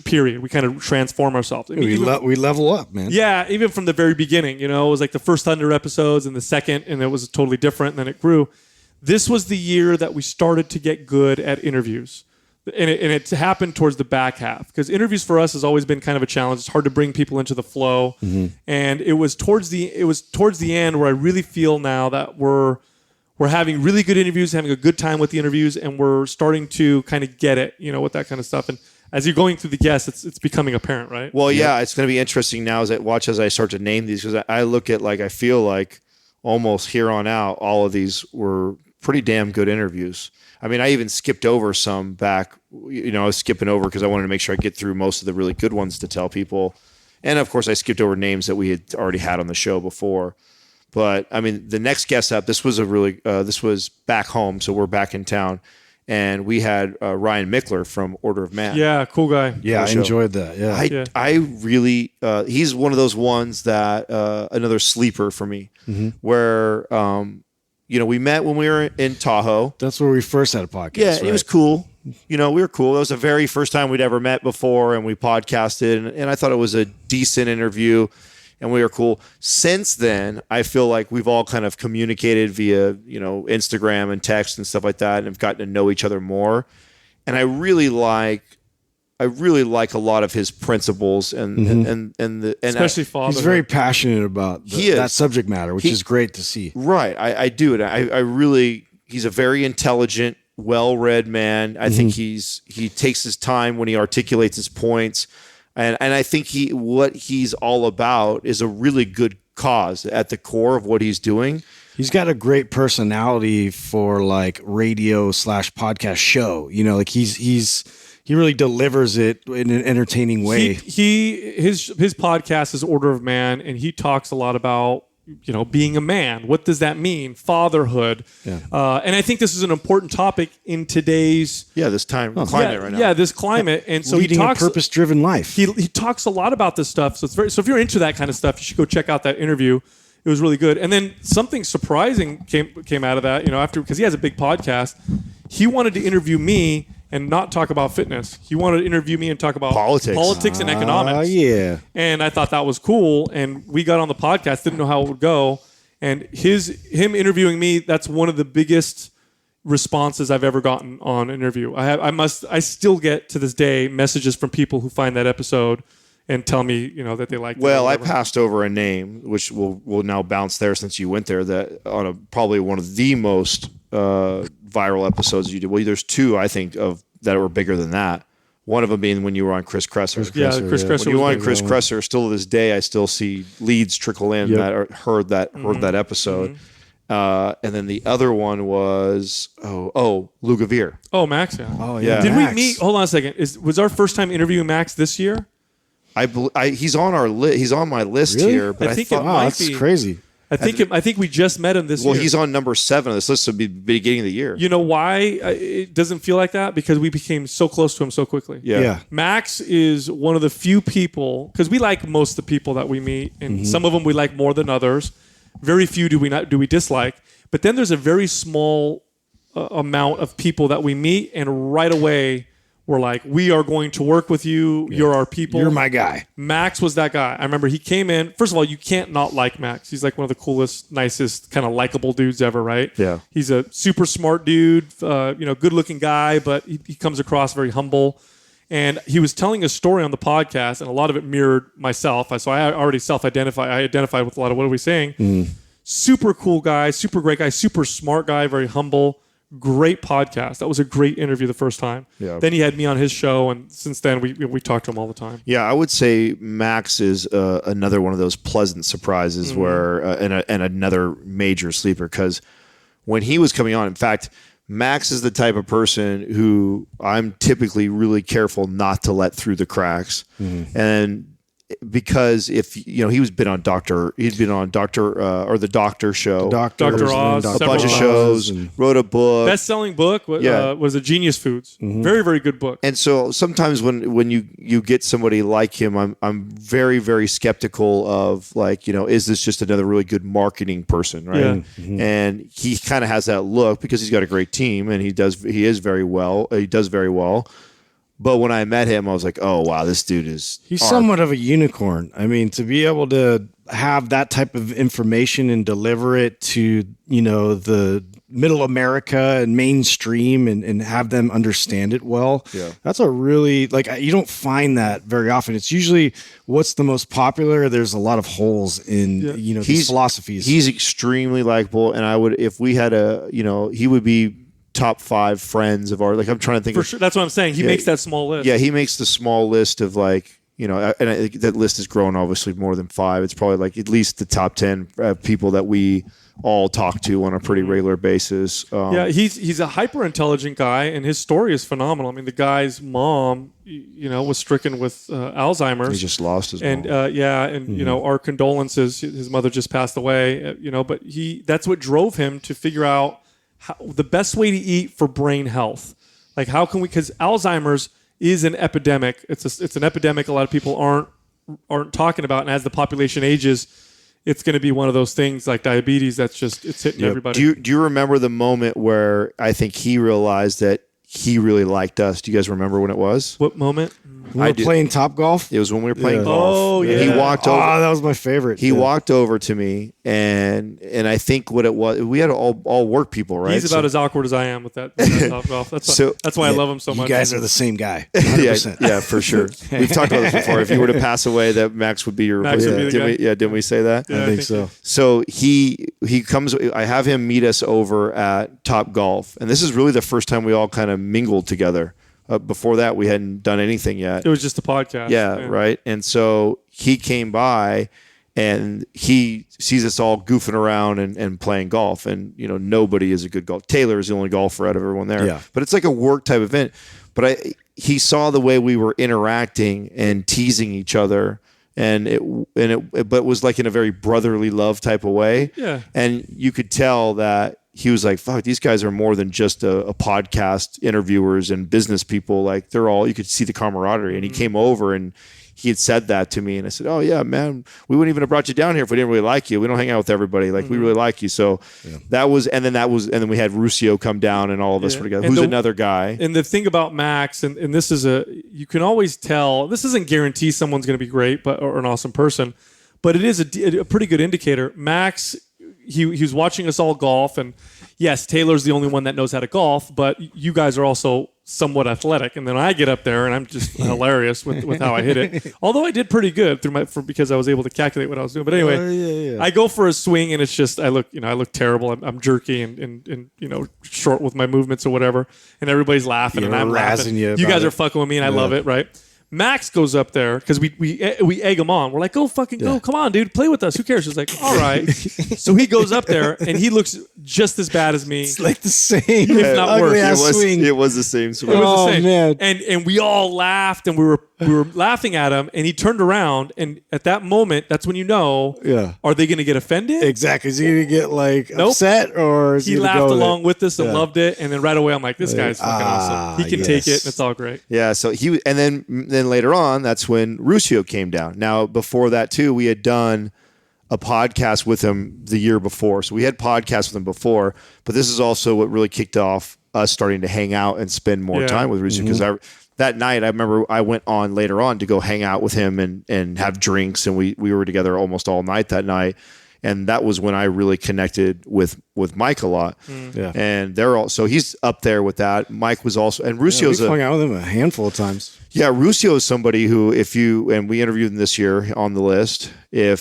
period. We kind of transform ourselves. I mean, We level up, man. yeah, even from the very beginning, it was like the first 100 episodes and the second, and it was totally different, and then it grew. This was the year that we started to get good at interviews. And it happened towards the back half, because interviews for us has always been kind of a challenge. It's hard to bring people into the flow. And it was towards the end where I really feel now that we're having really good interviews, having a good time with the interviews, and we're starting to kind of get it, with that kind of stuff. And as you're going through the guests, it's becoming apparent, right? Well, yeah, it's going to be interesting now as I start to name these, because I look at I feel like almost here on out, all of these were pretty damn good interviews. I mean, I even skipped over some back, I was skipping over because I wanted to make sure I get through most of the really good ones to tell people. And of course, I skipped over names that we had already had on the show before. But I mean, the next guest up, this was back home. So we're back in town. And we had Ryan Mickler from Order of Man. Yeah, cool guy. Yeah, I show. enjoyed that. Yeah. I really, he's one of those ones that another sleeper for me, where, we met when we were in Tahoe. That's where we first had a podcast. Yeah, right? it was cool. We were cool. That was the very first time we'd ever met before, and we podcasted, and I thought it was a decent interview, and we were cool. Since then, I feel like we've all kind of communicated via, Instagram and text and stuff like that, and have gotten to know each other more. And I really like a lot of his principles and Especially fatherhood. He's very passionate about that subject matter, which is great to see. Right. I do. And I really, he's a very intelligent, well-read man. I think he takes his time when he articulates his points. And I think what he's all about is a really good cause at the core of what he's doing. He's got a great personality for like radio / podcast show. He really delivers it in an entertaining way. His podcast is Order of Man, and he talks a lot about being a man. What does that mean? Fatherhood. Yeah. And I think this is an important topic in today's this climate right now. Yeah, this climate. And so leading he talks a purpose-driven life. He talks a lot about this stuff. So so if you're into that kind of stuff, you should go check out that interview. It was really good. And then something surprising came out of that, because he has a big podcast. He wanted to interview me and not talk about fitness. He wanted to interview me and talk about politics and economics. Oh, yeah. And I thought that was cool. And we got on the podcast, didn't know how it would go. And him interviewing me, that's one of the biggest responses I've ever gotten on an interview. I still get to this day messages from people who find that episode and tell me, that they like it. Well, I passed over a name, which will now bounce there since you went there, that on probably one of the most viral episodes you did. Well, there's two I think of that were bigger than that. One of them being when you were on Chris Kresser. Chris Kresser. When you were on was Chris Kresser, still to this day, I still see leads trickle in that heard that episode. And then the other one was Lou Gavere. Oh, Max. Yeah. Oh yeah. Did Max. we meet? Hold on a second. Was our first time interviewing Max this year? He's on our He's on my list Really? here, but I think thought, it Wow, might that's be. crazy. I think we just met him this year. well, he's on number 7 of this list. So it'd be the beginning of the year. You know why it doesn't feel like that? Because we became so close to him so quickly. Yeah. Max is one of the few people, because we like most of the people that we meet, and some of them we like more than others. Very few do we dislike. But then there's a very small amount of people that we meet, and right away we're like, we are going to work with you. You're our people. You're my guy. Max was that guy. I remember he came in. First of all, you can't not like Max. He's like one of the coolest, nicest, kind of likable dudes ever, right? Yeah. He's a super smart dude, good-looking guy, but he comes across very humble. And he was telling a story on the podcast, and a lot of it mirrored myself. So I already self-identified. I identified with a lot of what are we saying. Super cool guy, super great guy, super smart guy, very humble. Great podcast. That was a great interview the first time. Yeah. Then he had me on his show, and since then we talked to him all the time. Yeah, I would say Max is another one of those pleasant surprises where and another major sleeper, because when he was coming on, in fact, Max is the type of person who I'm typically really careful not to let through the cracks, and because if he'd been on Doctor or the Doctor Show, Dr. Oz, a several bunch of times. shows, wrote a book. Best-selling book was a Genius Foods. Very, very good book. And so sometimes when you get somebody like him, I'm very, very skeptical of, like, is this just another really good marketing person, right? Yeah. And he kind of has that look because he's got a great team and he does very well. But when I met him, I was like, oh wow, this dude is somewhat of a unicorn. I mean, to be able to have that type of information and deliver it to, the middle America and mainstream and have them understand it well. Yeah. That's a really, you don't find that very often. It's usually what's the most popular. There's a lot of holes in, these philosophies. He's extremely likable. And if we had he would be top 5 friends of our, I'm trying to think For sure. That's what I'm saying. He makes that small list. Yeah, he makes the small list of and I think that list has grown obviously more than 5. It's probably at least the top 10 people that we all talk to on a pretty regular basis. He's a hyper intelligent guy, and his story is phenomenal. I mean, the guy's mom, was stricken with Alzheimer's. He just lost his and mom. Our condolences. His mother just passed away. But that's what drove him to figure out the best way to eat for brain health. Like, how can we? Because Alzheimer's is an epidemic. It's an epidemic a lot of people aren't talking about, and as the population ages, it's going to be one of those things like diabetes that's it's hitting everybody. Do you remember the moment where I think he realized that he really liked us? Do you guys remember when it was? What moment? We were playing Top Golf. It was when we were playing golf. Oh, yeah. He walked over. Oh, that was my favorite. He walked over to me, and I think what it was, we had all work people, right? He's about as awkward as I am with that Top Golf. That's why I love him so much. You guys are the same guy. 100%. yeah, for sure. We've talked about this before. If you were to pass away, that Max would be your replacement. Didn't we say that? Yeah, I think so. So he comes. I have him meet us over at Top Golf, and this is really the first time we all kind of mingled together. Before that, we hadn't done anything yet. It was just a podcast. Yeah, right. And so he came by, and he sees us all goofing around and playing golf. And nobody is a good golfer. Taylor is the only golfer out of everyone there. Yeah. But it's like a work type event. But he saw the way we were interacting and teasing each other. But it was like in a very brotherly love type of way. Yeah. And you could tell that he was like, fuck, these guys are more than just a podcast interviewers and business people. Like, they're all, you could see the camaraderie. And he came over and he had said that to me. And I said, oh yeah, man, we wouldn't even have brought you down here if we didn't really like you. We don't hang out with everybody. Like, we really like you. So that was, and then we had Ruscio come down and all of us were together. Who's another guy. And the thing about Max, and this is you can always tell, this doesn't guarantee someone's going to be great, or an awesome person, but it is a pretty good indicator. Max, he was watching us all golf, and yes, Taylor's the only one that knows how to golf, but you guys are also somewhat athletic, and then I get up there and I'm just hilarious with how I hit it. Although I did pretty good because I was able to calculate what I was doing. But anyway, I go for a swing and it's just I look terrible. I'm jerky and short with my movements or whatever, and everybody's laughing and I'm laughing. You guys are fucking with me and I love it, right? Max goes up there because we egg him on. We're like, go fucking go. Come on, dude. Play with us. Who cares? He's like, all right. So he goes up there and he looks just as bad as me. It's like the same, if not worse. It was the same swing. It was the same. Man. And we all laughed and we were laughing at him, and he turned around, and at that moment, that's when are they going to get offended? Exactly. Is he going to get upset, or is he laughed along with us and loved it, and then right away I'm like, this guy's fucking awesome. He can take it, and it's all great. Yeah. So then later on, that's when Ruscio came down. Now before that too, we had done a podcast with him the year before, so we had podcasts with him before, but this is also what really kicked off us starting to hang out and spend more time with Ruscio, because that night, I remember I went on later on to go hang out with him and have drinks, and we were together almost all night that night. And that was when I really connected with Mike a lot. Yeah. And so he's up there with that. Mike was also, and Ruscio's hung out with him a handful of times. Yeah, Ruscio is somebody who, and we interviewed him this year on the list. I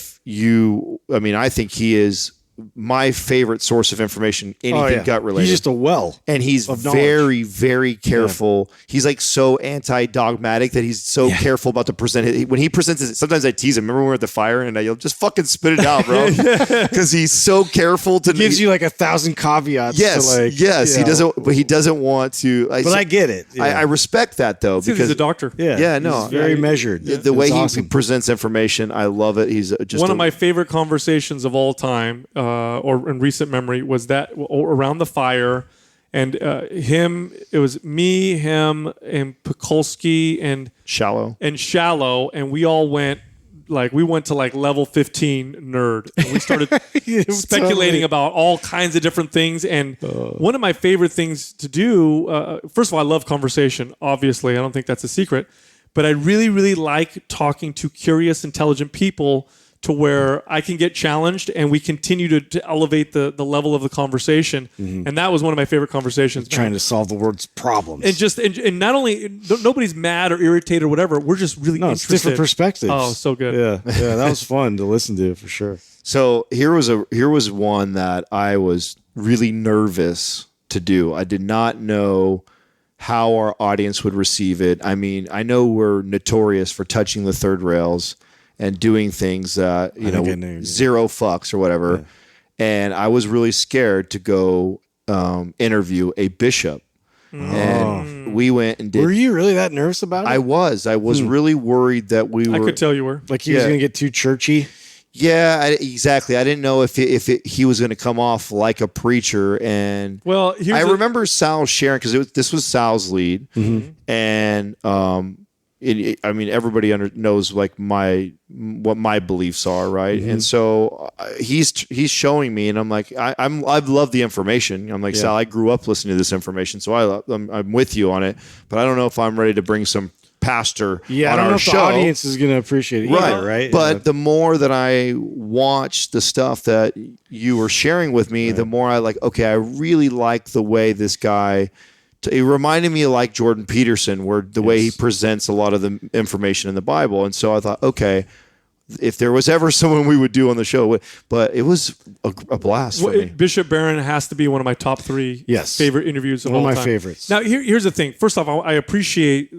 think he is my favorite source of information, anything gut related. He's just a well. And he's very, very careful. Yeah. He's like so anti-dogmatic that he's so careful about to present it. When he presents it, sometimes I tease him. Remember when we were at the fire and I yelled, just fucking spit it out, bro. Because he's so careful to gives you like 1,000 caveats. Yes. He doesn't want to. I get it. Yeah. I respect that though. Because he's a doctor. Yeah. No. He's very measured. The way he presents information, I love it. He's just one of my favorite conversations of all time. Or in recent memory was that around the fire, and it was me, him, and Pekulski and Shallow, and we all went to level 15 nerd, and we started speculating about all kinds of different things. And one of my favorite things to do, first of all, I love conversation. Obviously, I don't think that's a secret, but I really, really like talking to curious, intelligent people, to where I can get challenged and we continue to elevate the level of the conversation. Mm-hmm. And that was one of my favorite conversations. Trying to solve the world's problems. And not only, nobody's mad or irritated or whatever, we're just really interested. It's different perspectives. Oh, so good. Yeah, that was fun to listen to for sure. So here was one that I was really nervous to do. I did not know how our audience would receive it. I mean, I know we're notorious for touching the third rails and doing things that, zero fucks or whatever. Yeah. And I was really scared to go interview a bishop. And we went and did. Were you really that nervous about it? I was really worried that we were. I could tell you were. Like he was going to get too churchy? Yeah, exactly. I didn't know if he was going to come off like a preacher. And I remember Sal sharing, because this was Sal's lead. Mm-hmm. And everybody knows like what my beliefs are, right? Mm-hmm. And so he's showing me, and I'm like, I've loved the information. I'm like, Sal, I grew up listening to this information, so I'm with you on it. But I don't know if I'm ready to bring some pastor on our show. I don't know if the audience is going to appreciate it either, right? But the more that I watch the stuff that you were sharing with me, the more I I really like the way this guy. It reminded me of like Jordan Peterson, where the way he presents a lot of the information in the Bible. And so I thought, okay, if there was ever someone we would do on the show, but it was a blast for me. Bishop Barron has to be one of my top 3 favorite interviews of all time. One of my favorites. Now, here's the thing. First off, I appreciate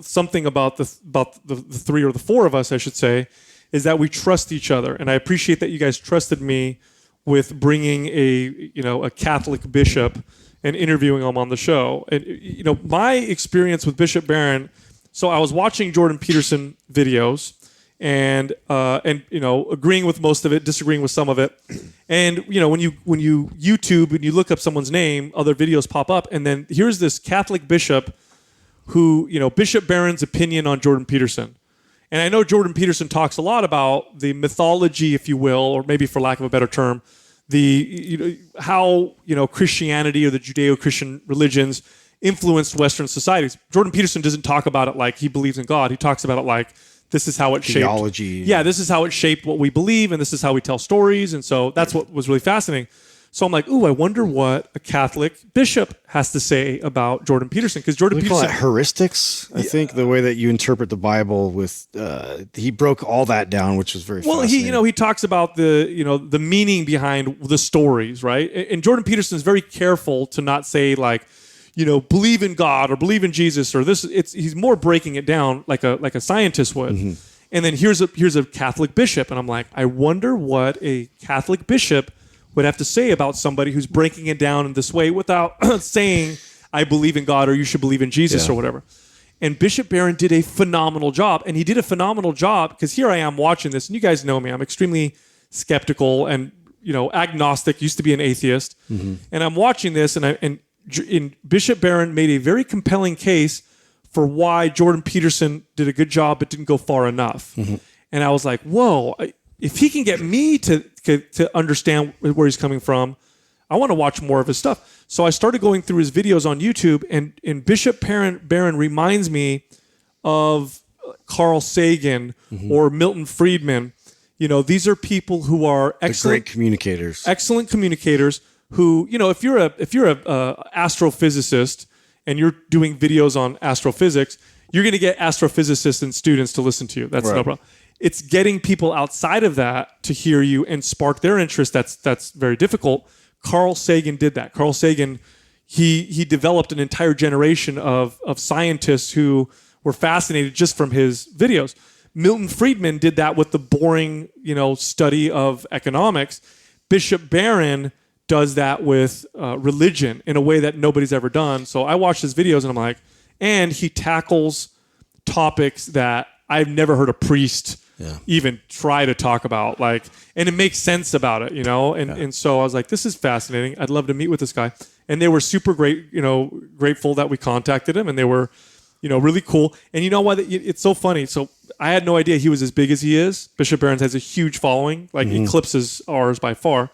something about the 3 or the 4 of us, I should say, is that we trust each other. And I appreciate that you guys trusted me with bringing a Catholic bishop and interviewing him on the show. And my experience with Bishop Barron, so I was watching Jordan Peterson videos and agreeing with most of it, disagreeing with some of it. And when you YouTube and you look up someone's name, other videos pop up, and then here's this Catholic bishop who, Bishop Barron's opinion on Jordan Peterson. And I know Jordan Peterson talks a lot about the mythology, if you will, or maybe for lack of a better term, how Christianity or the Judeo-Christian religions influenced Western societies. Jordan Peterson doesn't talk about it like he believes in God. He talks about it like this is how it shaped theology. Yeah, this is how it shaped what we believe, and this is how we tell stories. And so that's what was really fascinating. So I'm like, ooh, I wonder what a Catholic bishop has to say about Jordan Peterson. Because Jordan We call Peterson, it heuristics. I think the way that you interpret the Bible with, he broke all that down, which was very fascinating. he talks about the meaning behind the stories, right? And Jordan Peterson is very careful to not say like, believe in God or believe in Jesus or this. He's more breaking it down like a scientist would. Mm-hmm. And then here's a Catholic bishop, and I'm like, I wonder what a Catholic bishop would have to say about somebody who's breaking it down in this way without saying, I believe in God or you should believe in Jesus or whatever. And Bishop Barron did a phenomenal job. And he did a phenomenal job because here I am watching this, and you guys know me. I'm extremely skeptical and, agnostic, used to be an atheist. Mm-hmm. And I'm watching this, and Bishop Barron made a very compelling case for why Jordan Peterson did a good job but didn't go far enough. Mm-hmm. And I was like, whoa, if he can get me to understand where he's coming from, I want to watch more of his stuff. So I started going through his videos on YouTube, and Bishop Barron reminds me of Carl Sagan or Milton Friedman. These are people who are excellent communicators who, if you're a astrophysicist and you're doing videos on astrophysics, you're going to get astrophysicists and students to listen to you. That's no problem. It's getting people outside of that to hear you and spark their interest. That's very difficult. Carl Sagan did that. Carl Sagan, he developed an entire generation of scientists who were fascinated just from his videos. Milton Friedman did that with the boring, study of economics. Bishop Barron does that with religion in a way that nobody's ever done. So I watched his videos and I'm like, and he tackles topics that I've never heard a priest even try to talk about, and it makes sense about it, and so I was like, this is fascinating. I'd love to meet with this guy. And they were super great, grateful that we contacted him, and they were, really cool. And you know what? It's so funny. So I had no idea he was as big as he is. Bishop Barron has a huge following, eclipses ours by far.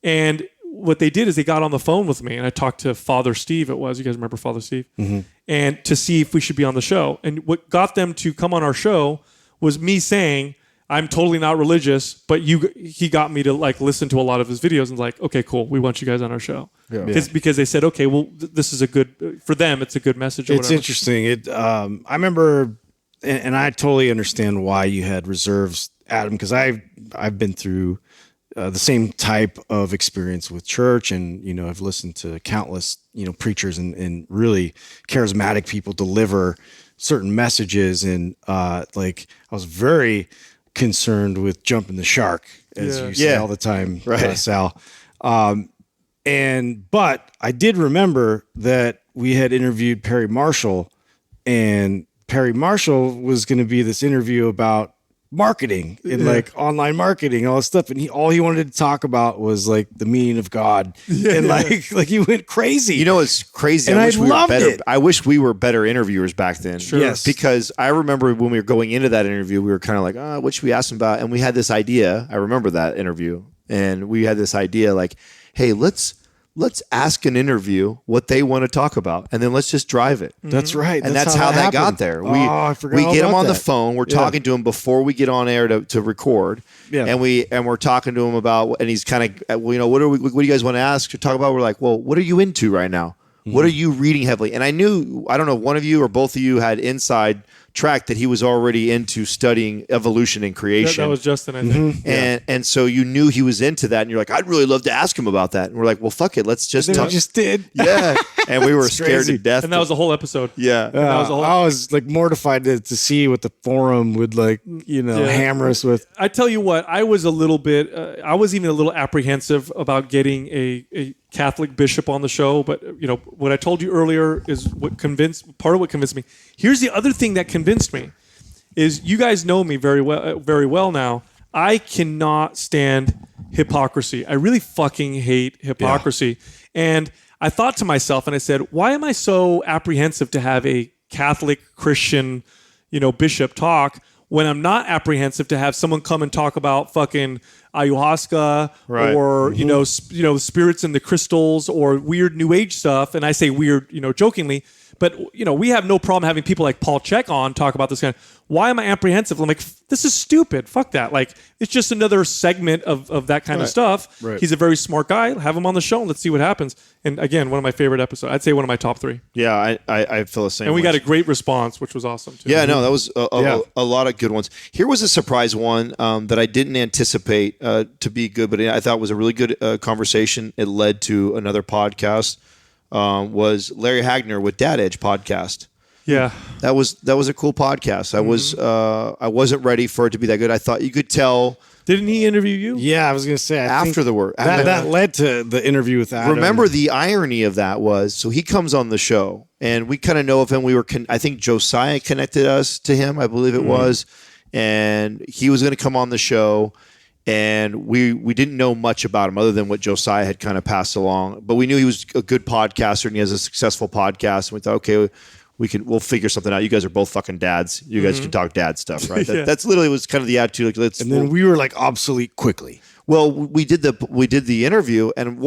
And what they did is they got on the phone with me, and I talked to Father Steve. You guys remember Father Steve? Mm-hmm. And to see if we should be on the show. And what got them to come on our show was me saying, I'm totally not religious, but he got me to listen to a lot of his videos and okay, cool, we want you guys on our show. Because they said, okay, well, this is for them, it's a good message. Or it's whatever. Interesting. I remember, and I totally understand why you had reserves, Adam, because I've been through the same type of experience with church, and I've listened to countless preachers and really charismatic people deliver certain messages, and I was very concerned with jumping the shark, as you say all the time, right, Sal. But I did remember that we had interviewed Perry Marshall, and Perry Marshall was going to be this interview about marketing and online marketing and all this stuff, and all he wanted to talk about was the meaning of God, and he went crazy. It's crazy. And I wish we were better interviewers back then. Sure. Yes. Because I remember when we were going into that interview, we were kind of what should we ask him about? And we had this idea. I remember that interview, and we had this idea hey, let's ask an interview what they want to talk about, and then let's just drive it. That's right. And that's how that got there. I forgot we get about him on that. the phone. We're talking to him before we get on air to record. Yeah. And we're talking to him about, and he's kind of, what do you guys want to ask or talk about? We're like, well, what are you into right now? Mm-hmm. What are you reading heavily? And I knew, I don't know, one of you or both of you had inside track that he was already into studying evolution and creation. That was Justin, I think. Mm-hmm. And so you knew he was into that, and you're like, I'd really love to ask him about that. And we're like, well, fuck it, let's just talk. We just did. Yeah. And we were scared to death. And that was the whole episode. Yeah. I was mortified to see what the forum would hammer us with. I tell you what, I was a little bit, I was even a little apprehensive about getting a Catholic bishop on the show, but what I told you earlier is part of what convinced me. Here's the other thing that convinced me is, you guys know me very well now. I cannot stand hypocrisy. I really fucking hate hypocrisy. Yeah. And I thought to myself, and I said, why am I so apprehensive to have a Catholic Christian, bishop talk, when I'm not apprehensive to have someone come and talk about fucking ayahuasca, right, or spirits in the crystals or weird new age stuff? And I say weird, jokingly, But we have no problem having people like Paul Chek on talk about this kind of. Why am I apprehensive? I'm like, this is stupid. Fuck that. Like, it's just another segment of that kind of stuff. Right. He's a very smart guy. Have him on the show and let's see what happens. And again, one of my favorite episodes. I'd say one of my top 3. Yeah, I feel the same. And we way. got a great response, which was awesome too. Yeah, no, that was a lot of good ones. Here was a surprise one that I didn't anticipate to be good, but I thought was a really good conversation. It led to another podcast. Was Larry Hagner with Dad Edge podcast. Yeah. That was a cool podcast. I wasn't ready for it to be that good. I thought you could tell. Didn't he interview you? Yeah, I was going to say After the work. that led to the interview with Adam. Remember, the irony of that was, so he comes on the show, and we kind of know of him. I think Josiah connected us to him, I believe it was, and he was going to come on the show, and we didn't know much about him other than what Josiah had kind of passed along, but we knew he was a good podcaster and he has a successful podcast, and we thought, okay, we'll figure something out. You guys are both fucking dads. You guys can talk dad stuff, right? That's literally was kind of the attitude. Like, then we were like obsolete quickly. Well, we did the interview, and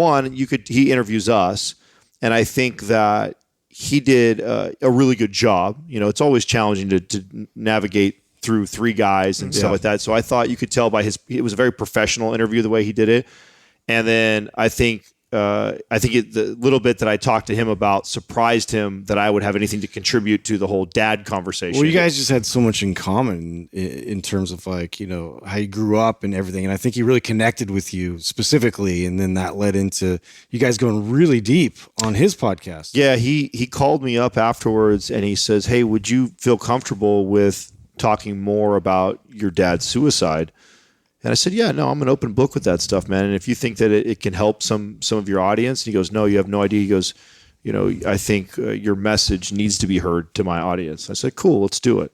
he interviews us, and I think that he did a really good job. It's always challenging to navigate through 3 guys and stuff like that. So I thought you could tell by it was a very professional interview the way he did it, and then I think the little bit that I talked to him about surprised him that I would have anything to contribute to the whole dad conversation. Well, you guys just had so much in common in terms of like, how you grew up and everything. And I think he really connected with you specifically. And then that led into you guys going really deep on his podcast. Yeah, he called me up afterwards and he says, hey, would you feel comfortable with talking more about your dad's suicide? And I said, yeah, no, I'm an open book with that stuff, man. And if you think that it can help some of your audience, and he goes, no, you have no idea. He goes, I think your message needs to be heard to my audience. I said, cool, let's do it.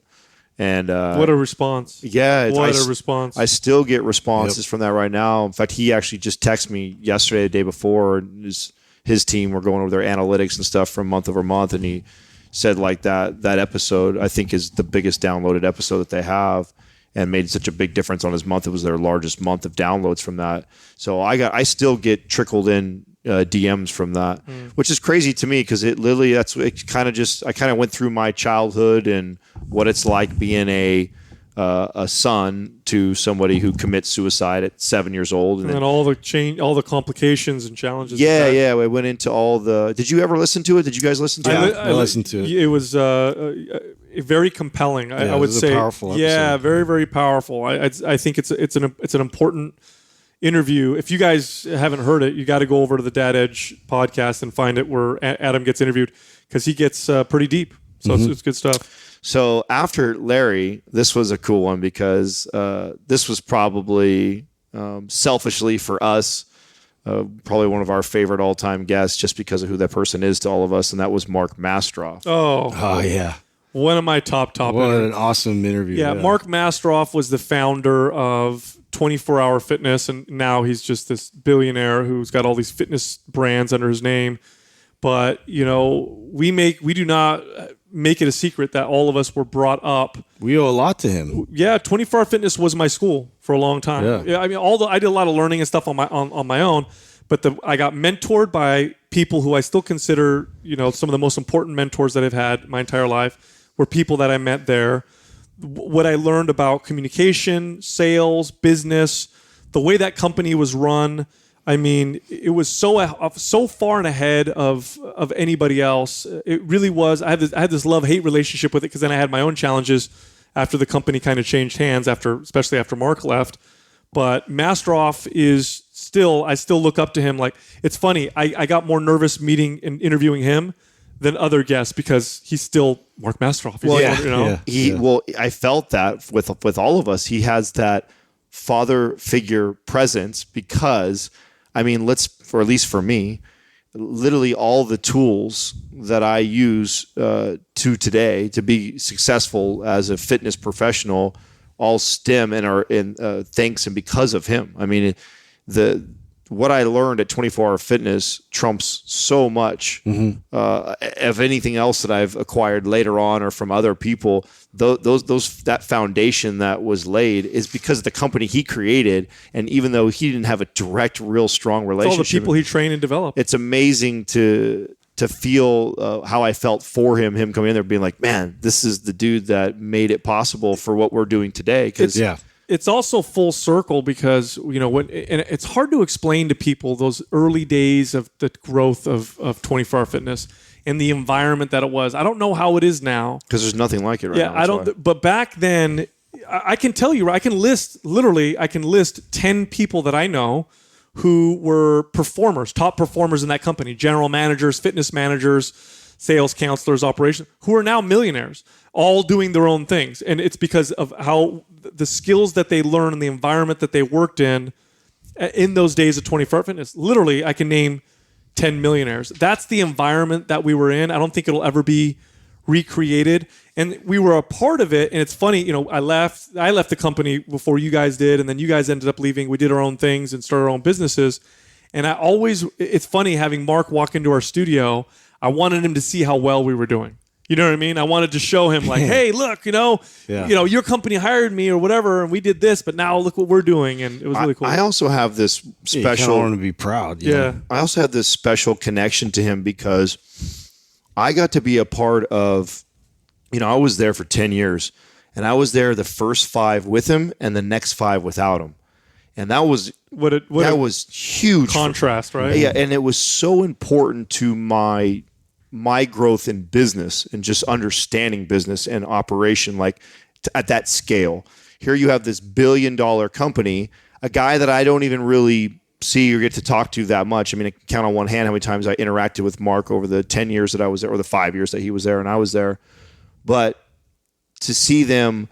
And what a response. Yeah. What a response. I still get responses from that right now. In fact, he actually just texted me yesterday, the day before, and his team were going over their analytics and stuff from month over month. And he said like that episode, I think, is the biggest downloaded episode that they have, and made such a big difference on his month. It was their largest month of downloads from that. So I still get trickled in DMs from that, which is crazy to me because it literally I kind of went through my childhood and what it's like being a son to somebody who commits suicide at 7 years old, and then all the complications and challenges. Yeah. We went into all the. Did you ever listen to it? Did you guys listen to it? I listened to it. It was very compelling. I would say, powerful episode. Yeah, very, very powerful. I think it's an important interview. If you guys haven't heard it, you got to go over to the Dad Edge podcast and find it where Adam gets interviewed because he gets pretty deep. So it's good stuff. So after Larry, this was a cool one because this was probably selfishly for us, probably one of our favorite all-time guests just because of who that person is to all of us, and that was Mark Mastroff. Oh yeah. One of my top. What interviews. an awesome interview. Yeah, Mark Mastroff was the founder of 24 Hour Fitness, and now he's just this billionaire who's got all these fitness brands under his name. But, we do not make it a secret that all of us were brought up. We owe a lot to him. Yeah, 24 Hour Fitness was my school for a long time. Yeah. I mean, I did a lot of learning and stuff on my own, but I got mentored by people who I still consider, some of the most important mentors that I've had my entire life were people that I met there. What I learned about communication, sales, business, the way that company was run. I mean, it was so far and ahead of anybody else. It really was. I had this love-hate relationship with it because then I had my own challenges after the company kind of changed hands, especially after Mark left. But Mastroff is still, I still look up to him. Like, it's funny. I got more nervous meeting and interviewing him than other guests because he's still Mark Mastroff. Well, I felt that with all of us. He has that father figure presence because, I mean, or at least for me, literally all the tools that I use to today to be successful as a fitness professional all stem and are in thanks and because of him. I mean, what I learned at 24 Hour Fitness trumps so much of anything else that I've acquired later on or from other people. That foundation that was laid is because of the company he created, and even though he didn't have a direct, real strong relationship, all the people he trained and developed. It's amazing to to feel how I felt for him coming in there, being like, man, this is the dude that made it possible for what we're doing today. Because it's also full circle because, and it's hard to explain to people those early days of the growth of 24-Hour Fitness and the environment that it was. I don't know how it is now. Because there's nothing like it right now. Yeah, I don't. But back then, I can tell you, I can list 10 people that I know who were top performers in that company, general managers, fitness managers, sales counselors, operations, who are now millionaires, all doing their own things. And it's because of how the skills that they learned and the environment that they worked in those days of 24-Hour Fitness. Literally, I can name 10 millionaires. That's the environment that we were in. I don't think it'll ever be recreated. And we were a part of it. And it's funny, I left the company before you guys did. And then you guys ended up leaving. We did our own things and started our own businesses. And it's funny having Mark walk into our studio. I wanted him to see how well we were doing. You know what I mean? I wanted to show him like, hey, look, your company hired me or whatever, and we did this, but now look what we're doing. And it was really cool. I also have this special. I want to be proud. Yeah. I also had this special connection to him because I got to be a part of, I was there for 10 years and I was there the first 5 with him and the next 5 without him. And that was was huge contrast, right? Yeah. And it was so important to my growth in business and just understanding business and operation, like at that scale. Here you have this $1 billion company, a guy that I don't even really see or get to talk to that much. I mean, I can count on one hand how many times I interacted with Mark over the 10 years that I was there, or the 5 years that he was there and I was there. But to see them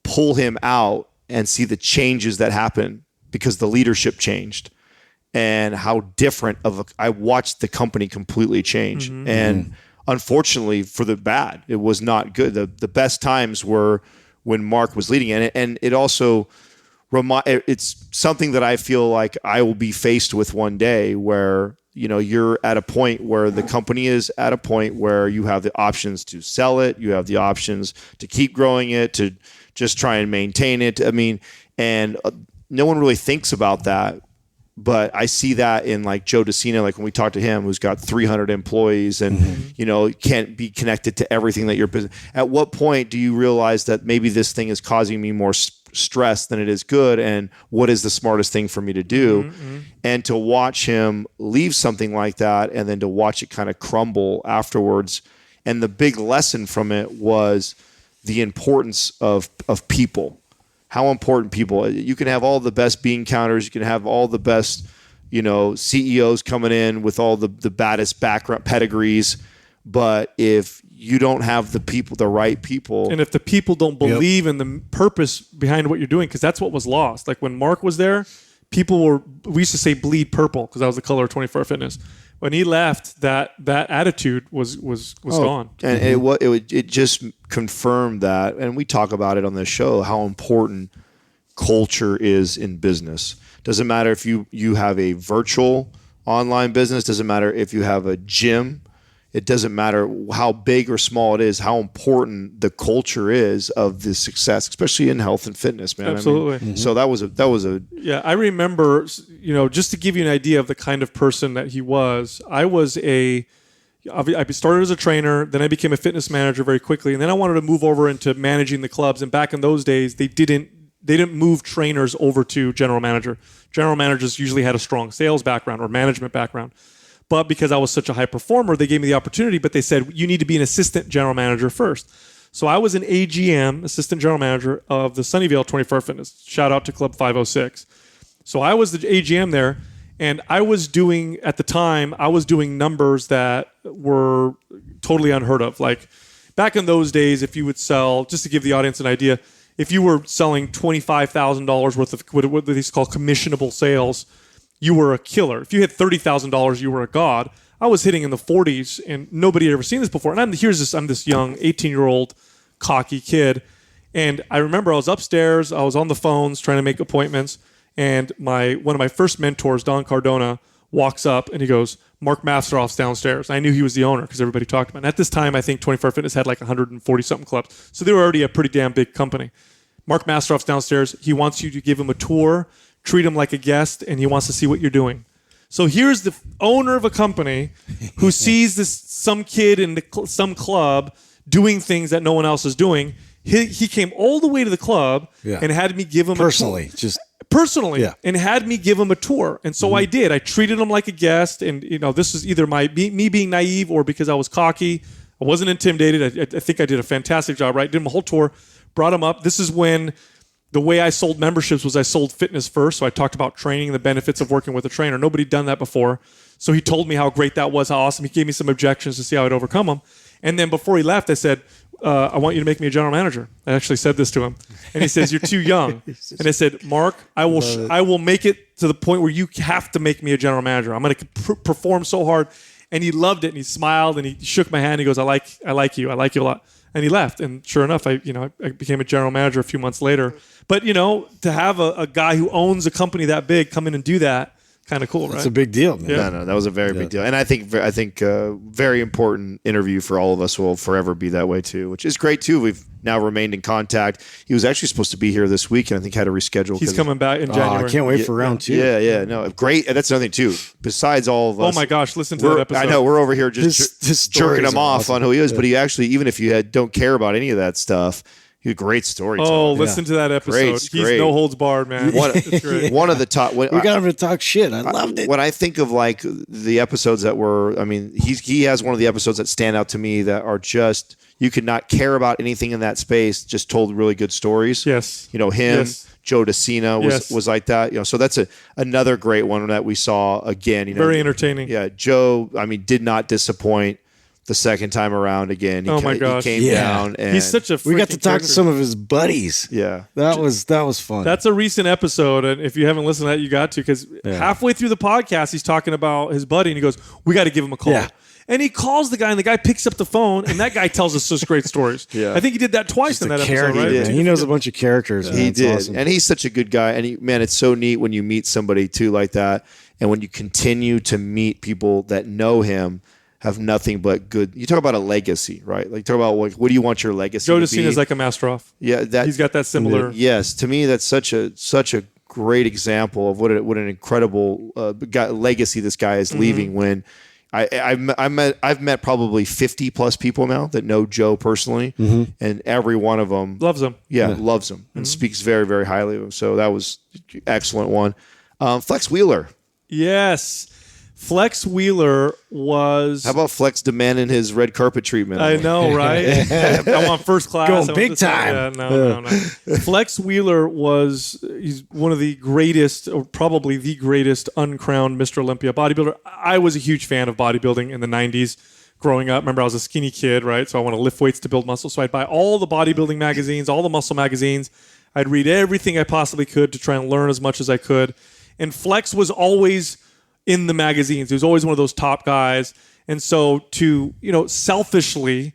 pull him out and see the changes that happened because the leadership changed and how different I watched the company completely change. Mm-hmm. And unfortunately for the bad, it was not good. The best times were when Mark was leading it. And it also it's something that I feel like I will be faced with one day where, you're at a point where the company is at a point where you have the options to sell it. You have the options to keep growing it, to just try and maintain it. I mean, and no one really thinks about that. But I see that in like Joe DeCina, like when we talk to him, who's got 300 employees and, can't be connected to everything that you're business. At what point do you realize that maybe this thing is causing me more stress than it is good? And what is the smartest thing for me to do? Mm-hmm. And to watch him leave something like that and then to watch it kind of crumble afterwards. And the big lesson from it was the importance of people. How important people. You can have all the best bean counters. You can have all the best, CEOs coming in with all the baddest background pedigrees. But if you don't have the right people. And if the people don't believe in the purpose behind what you're doing, because that's what was lost. Like when Mark was there, we used to say bleed purple because that was the color of 24-Hour Fitness. When he left, that attitude was gone. And it just confirmed that, and we talk about it on this show, how important culture is in business. Doesn't matter if you have a virtual online business, doesn't matter if you have a gym, it doesn't matter how big or small it is, how important the culture is of the success, especially in health and fitness, man. Absolutely. I mean, so that was a yeah. I remember, just to give you an idea of the kind of person that he was. I started as a trainer, then I became a fitness manager very quickly, and then I wanted to move over into managing the clubs. And back in those days, they didn't move trainers over to general manager. General managers usually had a strong sales background or management background. But because I was such a high performer, they gave me the opportunity, but they said, you need to be an assistant general manager first. So I was an AGM, assistant general manager of the Sunnyvale 24-Hour Fitness. Shout out to Club 506. So I was the AGM there, and I was doing numbers that were totally unheard of. Like back in those days, if you would sell, just to give the audience an idea, if you were selling $25,000 worth of what they call commissionable sales, you were a killer. If you hit $30,000, you were a god. I was hitting in the 40s, and nobody had ever seen this before. And I'm this young 18-year-old cocky kid, and I remember I was upstairs. I was on the phones trying to make appointments, and one of my first mentors, Don Cardona, walks up and he goes, "Mark Masteroff's downstairs." I knew he was the owner because everybody talked about it. And at this time, I think 24-Hour Fitness had like 140-something clubs, so they were already a pretty damn big company. Mark Masteroff's downstairs. He wants you to give him a tour, treat him like a guest, and he wants to see what you're doing. So here's the owner of a company who sees some kid in some club doing things that no one else is doing. He came all the way to the club and had me give him personally, and had me give him a tour. And so I did. I treated him like a guest. And, this is either me being naive or because I was cocky. I wasn't intimidated. I think I did a fantastic job, right? Did him a whole tour, brought him up. This is when the way I sold memberships was I sold fitness first. So I talked about training, the benefits of working with a trainer. Nobody had done that before. So he told me how great that was, how awesome. He gave me some objections to see how I'd overcome them. And then before he left, I said, I want you to make me a general manager. I actually said this to him. And he says, you're too young. And I said, Mark, I will make it to the point where you have to make me a general manager. I'm going to perform so hard. And he loved it. And he smiled and he shook my hand. He goes, I like you. I like you a lot. And he left. And sure enough, I became a general manager a few months later. But, to have a guy who owns a company that big come in and do that, kind of cool, right? It's a big deal, man. Yeah. No, that was a very big deal. And I think very important interview for all of us, will forever be that way too, which is great too. We've now remained in contact. He was actually supposed to be here this week and I think had to reschedule. He's coming back in January. I can't wait for round 2. Yeah. No, great. And that's another thing too. Besides all of us. Oh my gosh, listen to that episode. I know we're over here just jerking him off on who he is, but he actually, even if you don't care about any of that stuff, he's a great storyteller. Oh, listen to that episode. He's no holds barred, man. One of the top. We got him to talk shit. I loved it. When I think of like the episodes that were, he has one of the episodes that stand out to me that are just, you could not care about anything in that space, just told really good stories. Yes. Him, yes. Joe DeCina was like that. So that's another great one that we saw again. Very entertaining. Yeah. Joe, did not disappoint. The second time around again, my gosh, he came down, and he's such a. We got to talk to some of his buddies. Yeah, that was fun. That's a recent episode, and if you haven't listened to that, you got to, because halfway through the podcast, he's talking about his buddy, and he goes, "We got to give him a call." Yeah. And he calls the guy, and the guy picks up the phone, and that guy tells us such great stories. Yeah. I think he did that twice in that episode, right? He knows a bunch of characters. Yeah. He did, awesome. And he's such a good guy. And it's so neat when you meet somebody too like that, and when you continue to meet people that know him. Have nothing but good. You talk about a legacy, right? Like talk about what do you want your legacy Joe to DeCina be? is like a Masteroff. Yeah, he's got that similar. Yes, to me that's such a great example of what an incredible legacy this guy is leaving. When I've met probably 50 plus people now that know Joe personally, and every one of them loves him. Yeah, loves him and speaks very very highly of him. So that was an excellent one. Flex Wheeler. Yes. Flex Wheeler was... How about Flex demanding his red carpet treatment? I know, right? I want first class. Going big time. No. Flex Wheeler he's one of the greatest, or probably the greatest uncrowned Mr. Olympia bodybuilder. I was a huge fan of bodybuilding in the 90s growing up. Remember, I was a skinny kid, right? So I want to lift weights to build muscle. So I'd buy all the bodybuilding magazines, all the muscle magazines. I'd read everything I possibly could to try and learn as much as I could. And Flex was always... in the magazines. He was always one of those top guys. And so selfishly,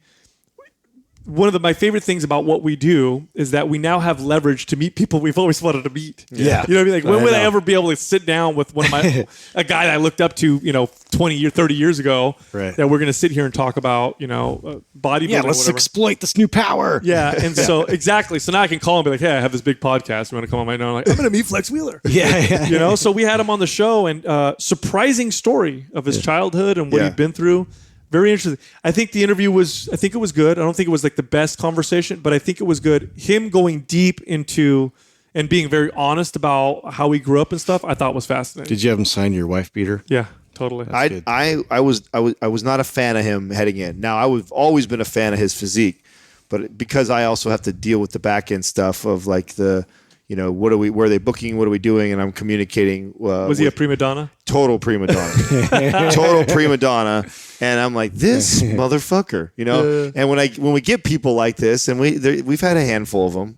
one of my favorite things about what we do is that we now have leverage to meet people we've always wanted to meet. Yeah. You know what I mean? Like, when would I ever be able to sit down with a guy that I looked up to, 30 years ago, right, that we're going to sit here and talk about, bodybuilding. Yeah, let's exploit this new power. Yeah. And so, exactly. So now I can call and be like, hey, I have this big podcast. You want to come on my? No, I'm like, I'm going to meet Flex Wheeler. Yeah. So we had him on the show, and surprising story of his childhood and what he'd been through. Very interesting. I think the interview was good. I don't think it was like the best conversation, but I think it was good. Him going deep into and being very honest about how he grew up and stuff, I thought was fascinating. Did you have him sign your wife beater? Yeah, totally. I was not a fan of him heading in. Now I've always been a fan of his physique, but because I also have to deal with the back end stuff of like the, where are they booking? What are we doing? And I'm communicating. Was he a prima donna? Total prima donna. Total prima donna. And I'm like, this motherfucker, And when we get people like this, and we've had a handful of them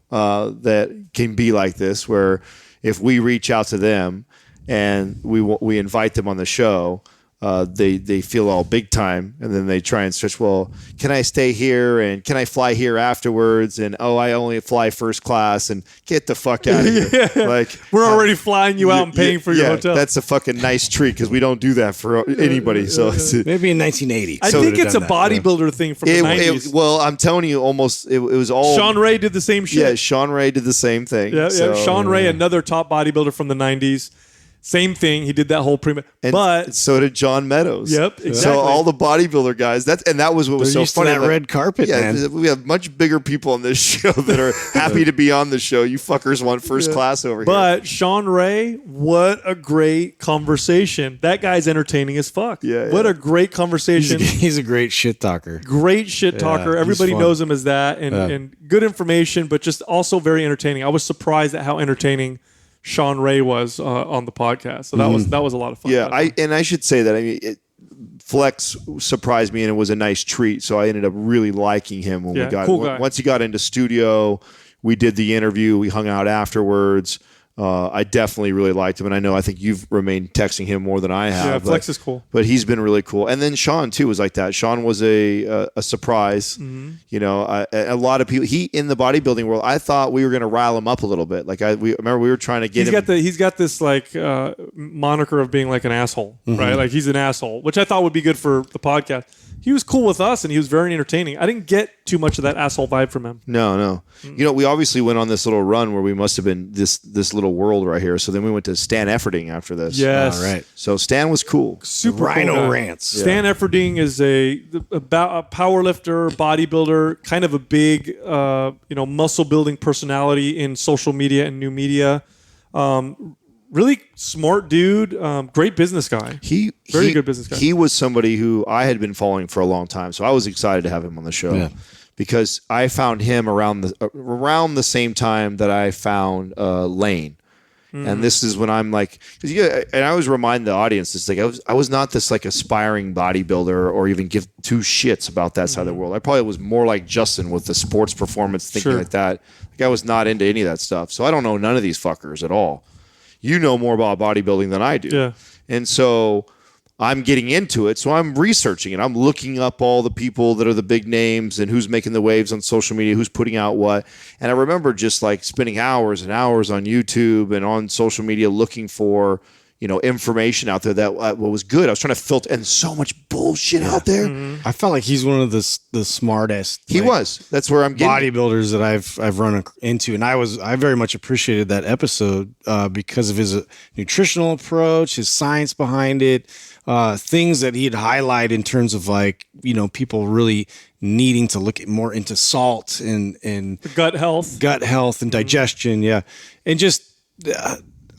that can be like this, where if we reach out to them and we invite them on the show, they feel all big time, and then they try and search, well, can I stay here, and can I fly here afterwards, and I only fly first class, and get the fuck out of here. Like, we're already flying you out and paying for your hotel. That's a fucking nice treat, because we don't do that for anybody. So maybe in 1980. I think it's a bodybuilder thing from the 90s. Well, I'm telling you, almost it was all. Sean Ray did the same shit. Yeah, Sean Ray did the same thing. Yeah. Sean Ray, another top bodybuilder from the 90s. Same thing. He did that whole And but so did John Meadows. Yep, So exactly. all the bodybuilder guys, that was what was They're so used to funny. that red carpet, yeah, man. we have much bigger people on this show that are happy to be on the show. You fuckers want first class over here. But Sean Ray, what a great conversation. That guy's entertaining as fuck. Yeah, What yeah. a great conversation. He's a great shit talker. Great shit talker. he's Everybody fun. knows him as that, and good information, but just also very entertaining. I was surprised at how entertaining Sean Ray was on the podcast. So that was a lot of fun. yeah, I should say that. I mean, Flex surprised me, and it was a nice treat. So I ended up really liking him when Yeah, we got cool guy. once he got into studio. We did the interview. We hung out afterwards. I definitely really liked him, and I think you've remained texting him more than I have. Yeah, but- Flex is cool. But he's been really cool. And then Sean too was like that. Sean was a surprise. Mm-hmm. You know, a lot of people. He in the bodybuilding world. I thought we were going to rile him up a little bit. Like we remember we were trying to get him. He's got this like moniker of being like an asshole, right? Like he's an asshole, which I thought would be good for the podcast. He was cool with us, and he was very entertaining. I didn't get too much of that asshole vibe from him. No. You know, we obviously went on this little run where we must have been this little world right here. So then we went to Stan Efferding after this. Yes, All right. So Stan was cool. super Rhino cool guy. rants. Stan Efferding is a power lifter, bodybuilder, kind of a big muscle building personality in social media and new media. Really smart dude, great business guy. Very good business guy. He was somebody who I had been following for a long time, so I was excited to have him on the show because I found him around the same time that I found Lane. And this is when I'm like, and I always remind the audience, it's like I was not this like aspiring bodybuilder or even give two shits about that side of the world. I probably was more like Justin with the sports performance thinking Sure. like that. Like I was not into any of that stuff, so I don't know none of these fuckers at all. You know more about bodybuilding than I do. Yeah. And so I'm getting into it. So I'm researching it. I'm looking up all the people that are the big names and who's making the waves on social media, who's putting out what. And I remember just like spending hours and hours on YouTube and on social media looking for, information out there that what was good. I was trying to filter, and so much bullshit out there. I felt like he's one of the smartest. He was. That's where I'm getting. bodybuilders that I've run into, and I very much appreciated that episode because of his nutritional approach, his science behind it, things that he'd highlight in terms of like people really needing to look more into salt and Gut health. and digestion, and just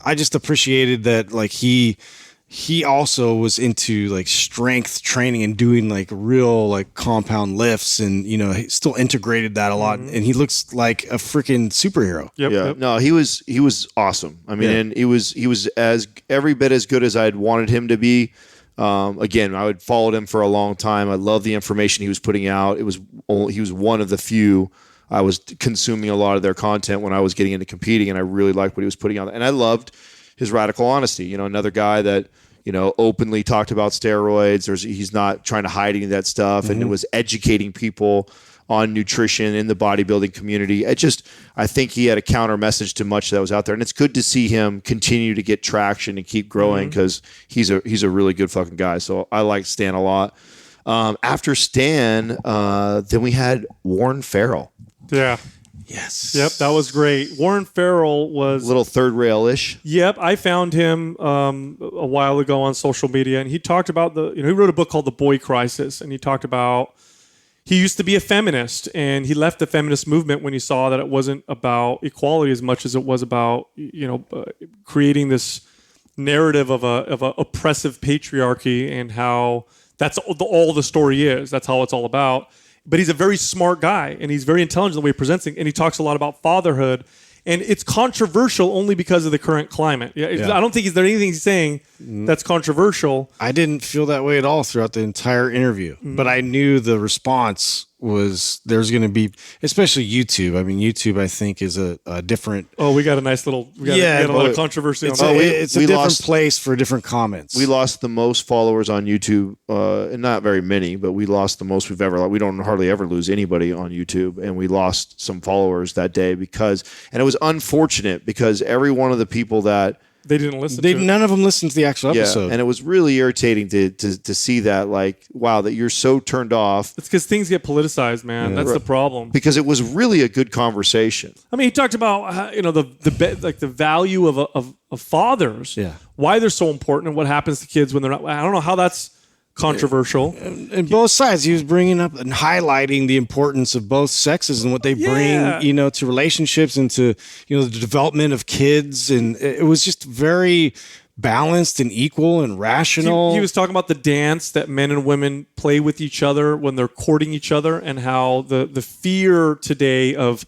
I just appreciated that like he also was into like strength training and doing like real like compound lifts, and he still integrated that a lot, and he looks like a freaking superhero. Yep. Yeah, no, he was awesome. I mean, and he was as every bit as good as I'd wanted him to be. Again, I would followed him for a long time. I love the information he was putting out. He was one of the few. I was consuming a lot of their content when I was getting into competing, and I really liked what he was putting out. And I loved his radical honesty. Another guy that openly talked about steroids. He's not trying to hide any of that stuff, and it was educating people on nutrition in the bodybuilding community. I think he had a counter message to much that was out there, and it's good to see him continue to get traction and keep growing because he's a really good fucking guy. So I like Stan a lot. After Stan, then we had Warren Farrell, Yeah. Yes. Yep. That was great. Warren Farrell was a little third rail-ish. Yep, I found him a while ago on social media, and he talked about he wrote a book called The Boy Crisis, and he talked about he used to be a feminist, and he left the feminist movement when he saw that it wasn't about equality as much as it was about creating this narrative of a oppressive patriarchy and how that's all the story is. That's how it's all about. But he's a very smart guy, and he's very intelligent in the way he presents things, and he talks a lot about fatherhood. And it's controversial only because of the current climate. I don't think there's anything he's saying that's controversial. I didn't feel that way at all throughout the entire interview, but I knew the response was there's going to be, especially YouTube. I mean, YouTube, I think, is a different. Oh, we got a nice little, we got a lot of controversy on It's that. it's a different place for different comments. We lost the most followers on YouTube, and not very many, but we lost the most we've ever. We don't hardly ever lose anybody on YouTube, and we lost some followers that day and it was unfortunate because every one of the people that They didn't listen to it. None of them listened to the actual episode. And it was really irritating to see that, like, wow, that you're so turned off. It's because things get politicized, man. That's the problem. Because it was really a good conversation. I mean, he talked about how, the value of fathers, why they're so important, and what happens to kids when they're not. I don't know how that's controversial. And both sides, he was bringing up and highlighting the importance of both sexes and what they bring, to relationships and to, the development of kids. And it was just very balanced and equal and rational. He was talking about the dance that men and women play with each other when they're courting each other, and how the fear today of,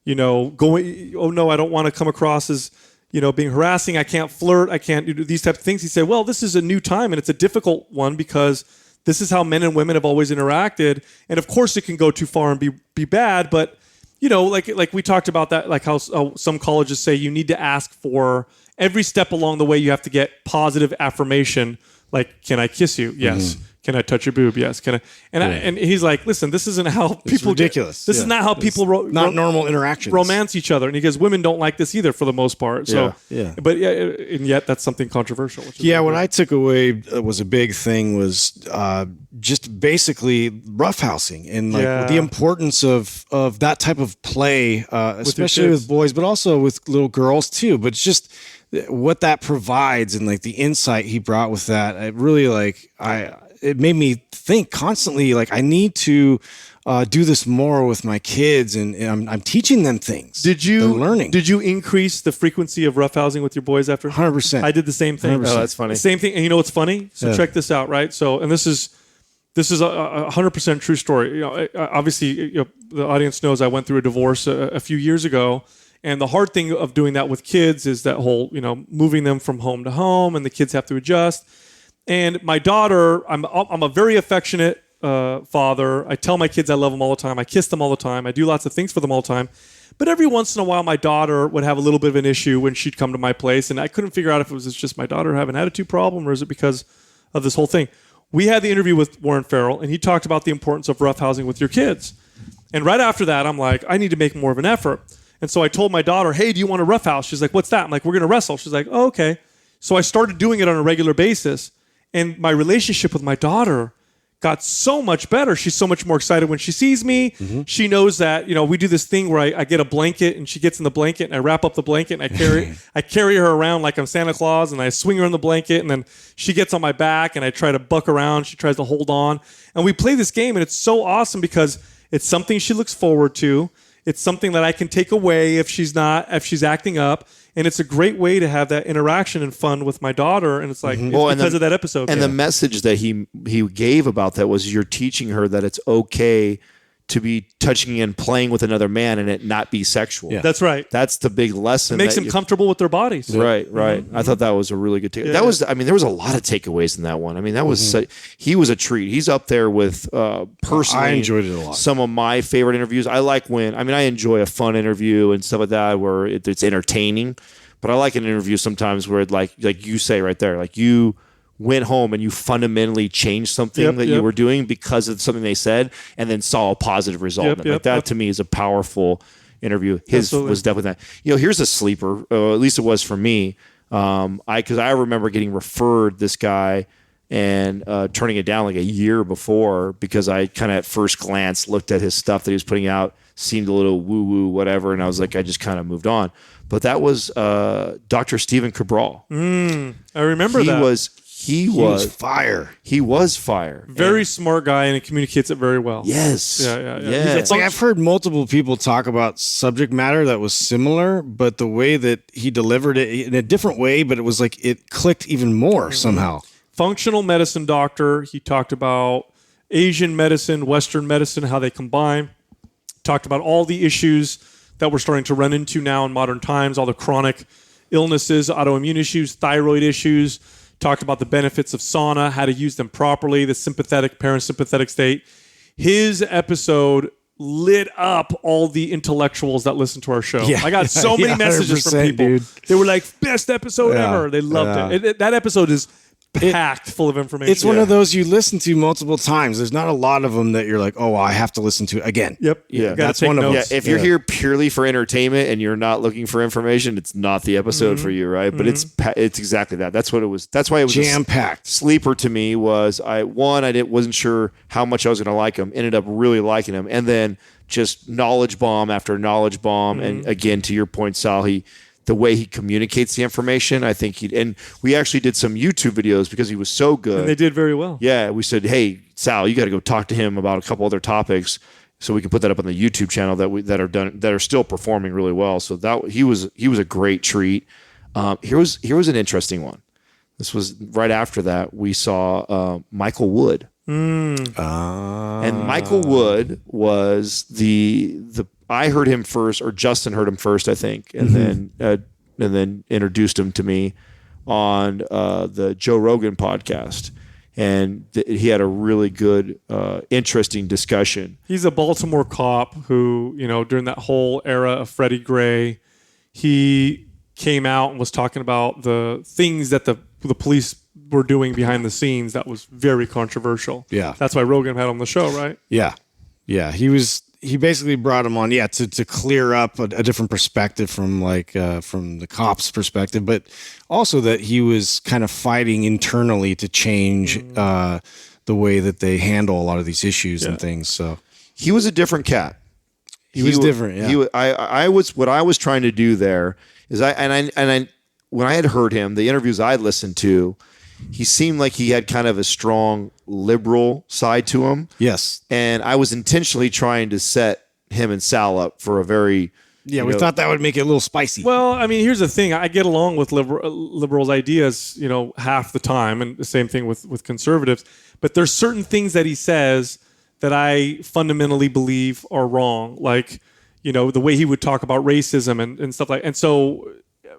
going, oh no, I don't want to come across as, being harassing. I can't flirt. I can't do these types of things. He said, well, this is a new time, and it's a difficult one because this is how men and women have always interacted. And of course it can go too far and be bad. But, like we talked about that, like how some colleges say you need to ask for every step along the way. You have to get positive affirmation. Like, can I kiss you? Yes. Can I touch your boob? Yes. Can I? And he's like, listen, this isn't how people. Ridiculous. This is not how people not normal interactions romance each other. And he goes, women don't like this either for the most part. So but and yet that's something controversial. What I took away was a big thing was just basically roughhousing and the importance of that type of play, especially with boys, but also with little girls too. But it's just what that provides and like the insight he brought with that. It really it made me think constantly, like I need to do this more with my kids, and I'm teaching them things. They're learning. Did you increase the frequency of roughhousing with your boys after? 100%. I did the same thing. 100%. Oh, that's funny. Same thing. And you know what's funny? So check this out, right? So, and this is a 100% true story. Obviously, the audience knows I went through a divorce a few years ago. And the hard thing of doing that with kids is that whole, moving them from home to home, and the kids have to adjust. And my daughter, I'm a very affectionate father. I tell my kids I love them all the time. I kiss them all the time. I do lots of things for them all the time. But every once in a while, my daughter would have a little bit of an issue when she'd come to my place. And I couldn't figure out if it was just my daughter having an attitude problem, or is it because of this whole thing. We had the interview with Warren Farrell, and he talked about the importance of roughhousing with your kids. And right after that, I'm like, I need to make more of an effort. And so I told my daughter, hey, do you want to roughhouse? She's like, what's that? I'm like, we're going to wrestle. She's like, oh, okay. So I started doing it on a regular basis. And my relationship with my daughter got so much better. She's so much more excited when she sees me. Mm-hmm. She knows that, we do this thing where I get a blanket, and she gets in the blanket, and I wrap up the blanket, and I carry her around like I'm Santa Claus, and I swing her in the blanket, and then she gets on my back, and I try to buck around. She tries to hold on. And we play this game, and it's so awesome because it's something she looks forward to. It's something that I can take away if she's acting up. And it's a great way to have that interaction and fun with my daughter. And it's like, because of that episode. And the message that he gave about that was, you're teaching her that it's okay to be touching and playing with another man and it not be sexual. Yeah. That's right. That's the big lesson. It makes them comfortable with their bodies. Right. Mm-hmm. I thought that was a really good takeaway. Yeah. There was a lot of takeaways in that one. That was he was a treat. He's up there with personally. I enjoyed it a lot. Some of my favorite interviews. I like when I enjoy a fun interview and stuff like that where it's entertaining. But I like an interview sometimes where like you say right there, like you went home and you fundamentally changed something you were doing because of something they said, and then saw a positive result. That to me is a powerful interview. His was definitely that. Here's a sleeper. At least it was for me. Because I remember getting referred this guy and turning it down like a year before because I kind of at first glance looked at his stuff that he was putting out, seemed a little woo-woo, whatever, and I was like, I just kind of moved on. But that was Dr. Stephen Cabral. I remember that. He was fire. He was fire. Very smart guy, and he communicates it very well. Yes. Yeah. It's like I've heard multiple people talk about subject matter that was similar, but the way that he delivered it in a different way, but it was like it clicked even more somehow. Functional medicine doctor. He talked about Asian medicine, Western medicine, how they combine. Talked about all the issues that we're starting to run into now in modern times, all the chronic illnesses, autoimmune issues, thyroid issues. Talked about the benefits of sauna, how to use them properly, the sympathetic, parasympathetic state. His episode lit up all the intellectuals that listen to our show. Yeah, I got so many messages from people. Dude. They were like, best episode ever. They loved it. That episode is packed full of information. It's one of those you listen to multiple times. There's not a lot of them that you're like, oh, I have to listen to again. Yep. Yeah. That's one of them. Yeah, if you're here purely for entertainment and you're not looking for information, it's not the episode for you, right? But it's exactly that. That's what it was. That's why it was Jam-packed. Sleeper to me was I wasn't sure how much I was going to like him. Ended up really liking him, and then just knowledge bomb after knowledge bomb. And again, to your point, Sal, the way he communicates the information, I think and we actually did some YouTube videos because he was so good. And they did very well. Yeah, we said, hey, Sal, you got to go talk to him about a couple other topics, so we can put that up on the YouTube channel that are still performing really well. So that he was a great treat. Here was an interesting one. This was right after that we saw Michael Wood. And Michael Wood was the I heard him first, or Justin heard him first, I think, and then introduced him to me on the Joe Rogan podcast, and he had a really good, interesting discussion. He's a Baltimore cop who, during that whole era of Freddie Gray, he came out and was talking about the things that the police were doing behind the scenes that was very controversial. Yeah. That's why Rogan had him on the show, right? Yeah. He basically brought him on, to clear up a different perspective from from the cops' perspective, but also that he was kind of fighting internally to change the way that they handle a lot of these issues and things. So he was a different cat. He was different. Yeah. I was what I was trying to do there is when I had heard him, the interviews I'd listened to, he seemed like he had kind of a strong liberal side to him. Yes. And I was intentionally trying to set him and Sal up for a very... Yeah, we thought that would make it a little spicy. Well, I mean, here's the thing. I get along with liberals' ideas, half the time, and the same thing with conservatives. But there's certain things that he says that I fundamentally believe are wrong. Like, the way he would talk about racism and stuff like that. And so...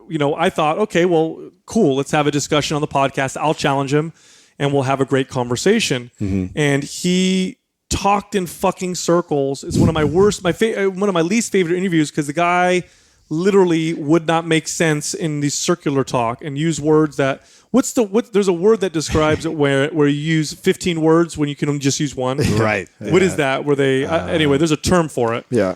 I thought, okay, well, cool. Let's have a discussion on the podcast. I'll challenge him and we'll have a great conversation. And he talked in fucking circles. It's one of my one of my least favorite interviews because the guy literally would not make sense in the circular talk and use words that there's a word that describes it where you use 15 words when you can just use one. Right. What is that? Where they, anyway, there's a term for it. Yeah.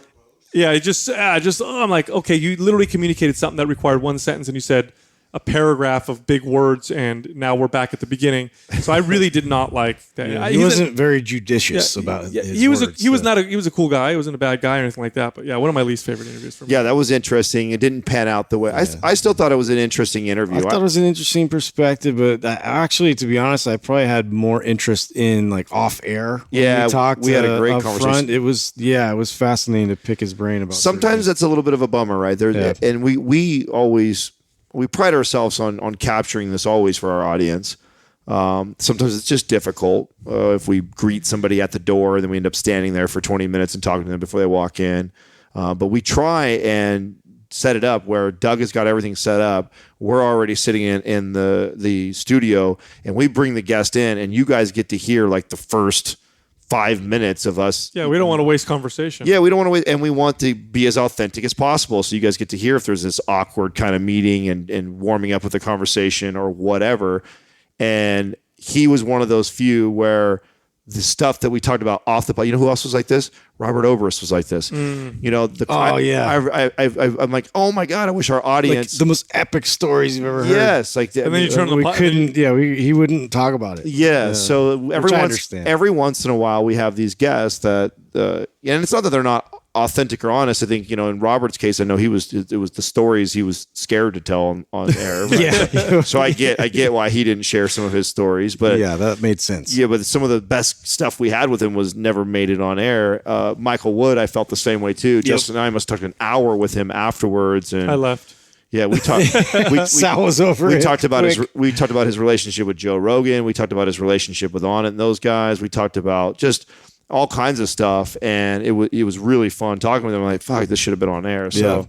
Yeah, I'm like, okay, you literally communicated something that required one sentence and you said a paragraph of big words and now we're back at the beginning. So I really did not like that. Yeah, he wasn't very judicious about his words. He was a cool guy. He wasn't a bad guy or anything like that. But yeah, one of my least favorite interviews from him. Yeah, that was interesting. It didn't pan out the way. I still thought it was an interesting interview. I thought it was an interesting perspective, but actually, to be honest, I probably had more interest in off air. Yeah, we had a great conversation. Front. It was fascinating to pick his brain about. Sometimes that's a little bit of a bummer, right? And we pride ourselves on capturing this always for our audience. Sometimes it's just difficult if we greet somebody at the door and then we end up standing there for 20 minutes and talking to them before they walk in. But we try and set it up where Doug has got everything set up. We're already sitting in the studio and we bring the guest in and you guys get to hear the first 5 minutes of us. Yeah, we don't want to waste conversation. Yeah, we don't want to waste, and we want to be as authentic as possible. So you guys get to hear if there's this awkward kind of meeting and warming up with the conversation or whatever. And he was one of those few where the stuff that we talked about off the pod. Who else was like this? Robert Obrist was like this. I'm like, oh my God, I wish our audience the most epic stories you've ever heard. Yes, and then you turn the couldn't. Yeah, he wouldn't talk about it. Yeah, so every once in a while we have these guests that, and it's not that they're not authentic or honest. I think in Robert's case, I know it was the stories he was scared to tell on air. Right? Yeah. So I get why he didn't share some of his stories, but yeah, that made sense. Yeah, but some of the best stuff we had with him was never made it on air. Michael Wood, I felt the same way too. Yep. Justin and I must talk an hour with him afterwards, and I left. Yeah, we talked. Sal was over. We talked about his relationship with Joe Rogan. We talked about his relationship with Onnit and those guys. We talked about just all kinds of stuff, and it was really fun talking with him. I'm like, fuck, this should have been on air. So, yeah.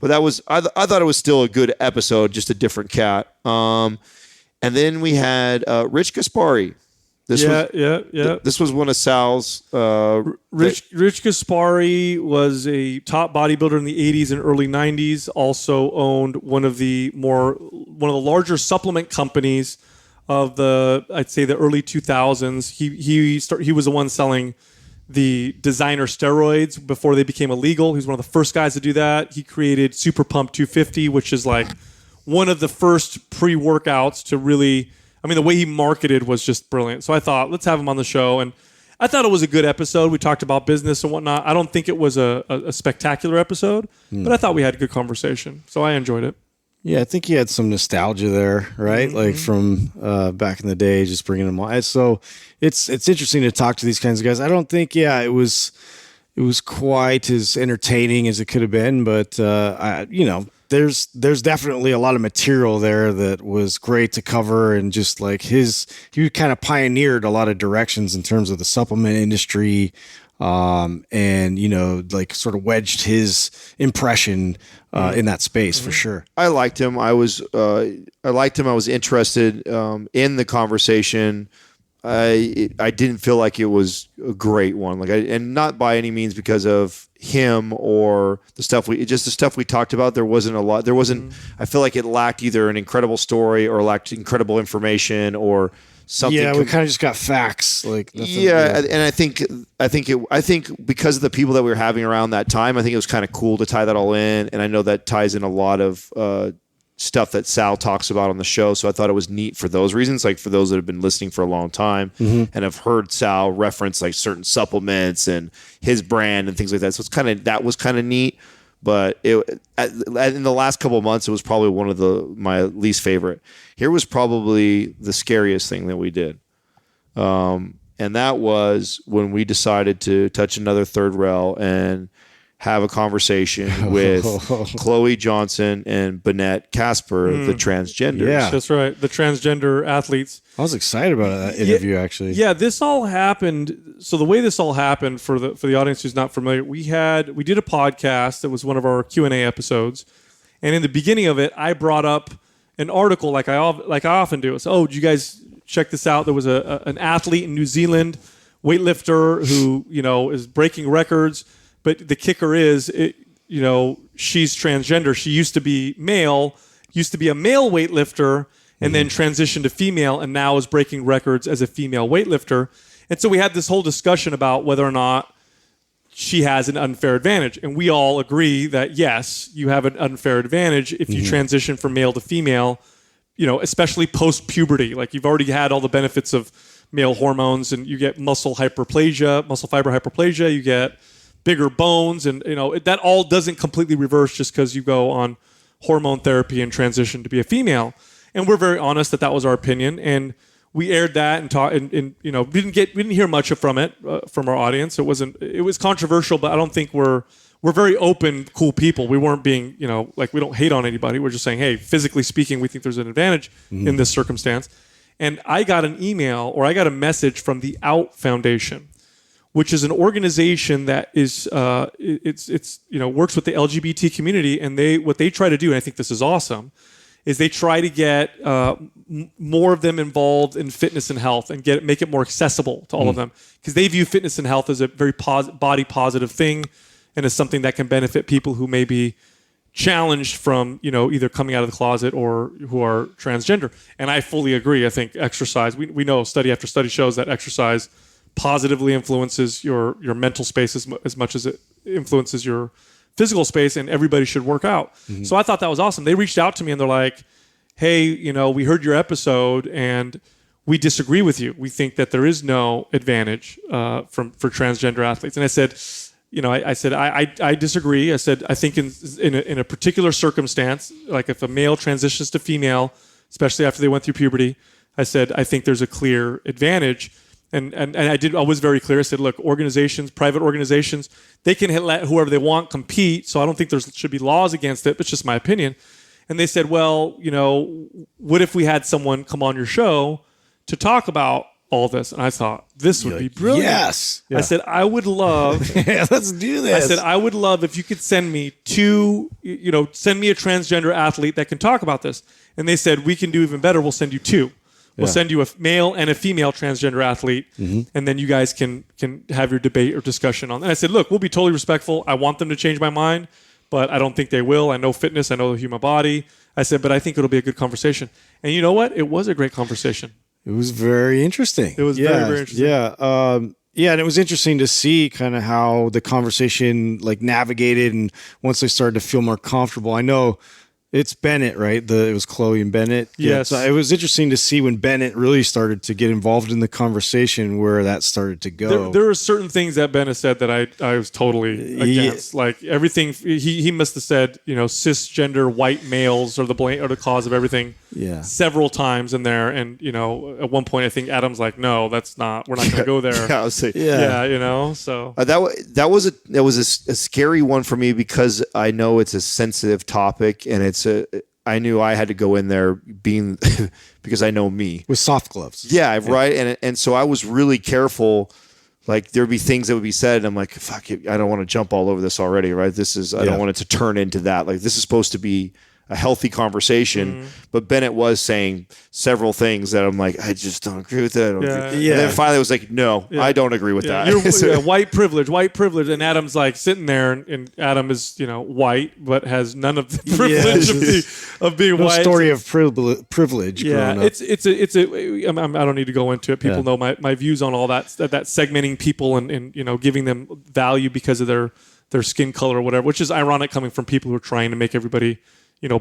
But that was I thought it was still a good episode, just a different cat. And then we had Rich Gaspari. This was one of Sal's. Rich Gaspari was a top bodybuilder in the 80s and early 90s. Also owned one of the larger supplement companies of I'd say the early 2000s. He was the one selling the designer steroids before they became illegal. He was one of the first guys to do that. He created Super Pump 250, which is like one of the first pre-workouts to really, I mean, the way he marketed was just brilliant. So I thought, let's have him on the show. And I thought it was a good episode. We talked about business and whatnot. I don't think it was a spectacular episode, but I thought we had a good conversation. So I enjoyed it. Yeah, I think he had some nostalgia there, right? Mm-hmm. Like from back in the day, just bringing them on. So it's interesting to talk to these kinds of guys. I don't think, it was quite as entertaining as it could have been, but there's definitely a lot of material there that was great to cover, and just like he kind of pioneered a lot of directions in terms of the supplement industry. And like sort of wedged his impression in that space for sure. I liked him. I was interested in the conversation. I didn't feel like it was a great one, and not by any means because of him or the stuff we talked about. There wasn't a lot. There wasn't. I feel like it lacked either an incredible story or lacked incredible information or something. Yeah, we kind of just got facts. Like nothing, and I think because of the people that we were having around that time, I think it was kind of cool to tie that all in. And I know that ties in a lot of stuff that Sal talks about on the show. So I thought it was neat for those reasons, like for those that have been listening for a long time and have heard Sal reference like certain supplements and his brand and things like that. So that was kind of neat. But in the last couple of months, it was probably one of my least favorite. Here was probably the scariest thing that we did. And that was when we decided to touch another third rail and have a conversation with Chloe Johnson and Bennett Casper, the transgenders. Yeah. That's right. The transgender athletes. I was excited about that interview, actually. Yeah, this all happened. So the way this all happened for the audience who's not familiar, we did a podcast that was one of our Q&A episodes, and in the beginning of it, I brought up an article like I often do. It's, did you guys check this out? There was an athlete in New Zealand, weightlifter who is breaking records, but the kicker is she's transgender. She used to be a male weightlifter, and then transitioned to female, and now is breaking records as a female weightlifter. And so we had this whole discussion about whether or not she has an unfair advantage. And we all agree that, yes, you have an unfair advantage if you transition from male to female, especially post-puberty. Like you've already had all the benefits of male hormones, and you get muscle fiber hyperplasia, you get bigger bones, and that all doesn't completely reverse just because you go on hormone therapy and transition to be a female. And we're very honest that was our opinion, and we aired that and talked, and we didn't hear much from it from our audience. It was controversial, but I don't think we're very open, cool people. We weren't being we don't hate on anybody. We're just saying, hey, physically speaking, we think there's an advantage in this circumstance. And I got an email or I got a message from the Out Foundation, which is an organization that is works with the LGBT community, and what they try to do, and I think this is awesome, is they try to get more of them involved in fitness and health and make it more accessible to all of them, because they view fitness and health as a very body positive thing, and as something that can benefit people who may be challenged from either coming out of the closet or who are transgender. And I fully agree. I think exercise, we know study after study shows that exercise positively influences your mental space as much as it influences your physical space, and everybody should work out. So I thought that was awesome. They reached out to me and they're like, hey, we heard your episode and we disagree with you. We think that there is no advantage for transgender athletes. And I said, I disagree. I said, I think in a particular circumstance, like if a male transitions to female, especially after they went through puberty, I said, I think there's a clear advantage. And I was very clear. I said, look, private organizations, they can let whoever they want compete. So I don't think there should be laws against it, but it's just my opinion. And they said, well, what if we had someone come on your show to talk about all this? And I thought, this would be brilliant. Yes. Yeah. I said, I would love. Yeah, let's do this. I said, I would love if you could send me send me a transgender athlete that can talk about this. And they said, we can do even better. We'll send you two. We'll send you a male and a female transgender athlete, and then you guys can have your debate or discussion on that. And I said, look, we'll be totally respectful. I want them to change my mind, but I don't think they will. I know fitness. I know the human body. I said, but I think it'll be a good conversation. And you know what? It was a great conversation. It was very interesting. It was very, very interesting. Yeah. Yeah, and it was interesting to see kind of how the conversation like navigated, and once they started to feel more comfortable. I know it's Bennett, right? It was Chloe and Bennett. Yes. So it was interesting to see when Bennett really started to get involved in the conversation where that started to go. There were certain things that Bennett said that I was totally against. Like everything he must have said, cisgender white males are the cause of everything. Yeah. Several times in there, and at one point I think Adam's like, no, that's not. We're not going to go there. Yeah, I was saying, So that was a scary one for me because I know it's a sensitive topic, and I knew I had to go in there being because I know me with soft gloves. Yeah, right. And so I was really careful. Like there'd be things that would be said, and I'm like, fuck it, I don't want to jump all over this already, right? I don't want it to turn into that. Like this is supposed to be a healthy conversation, but Bennett was saying several things that I'm like, I just don't agree with that. And then finally I was like, no, I don't agree with that. You're, white privilege. And Adam's like sitting there, and Adam is, white, but has none of the privilege of being no white. Story of privilege. Yeah, growing up. I don't need to go into it. People know my views on all that segmenting people and giving them value because of their skin color or whatever, which is ironic coming from people who are trying to make everybody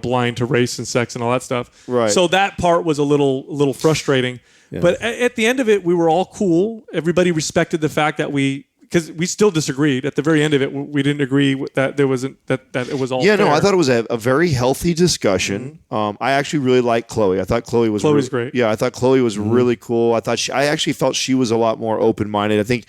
blind to race and sex and all that stuff. Right. So that part was a little frustrating. Yeah. But at the end of it, we were all cool. Everybody respected the fact that because we still disagreed. At the very end of it, we didn't agree that there wasn't that it was all. Yeah, fair. no, I thought it was a very healthy discussion. I actually really liked Chloe. I thought Chloe was great. Yeah, I thought Chloe was really cool. I actually felt she was a lot more open minded.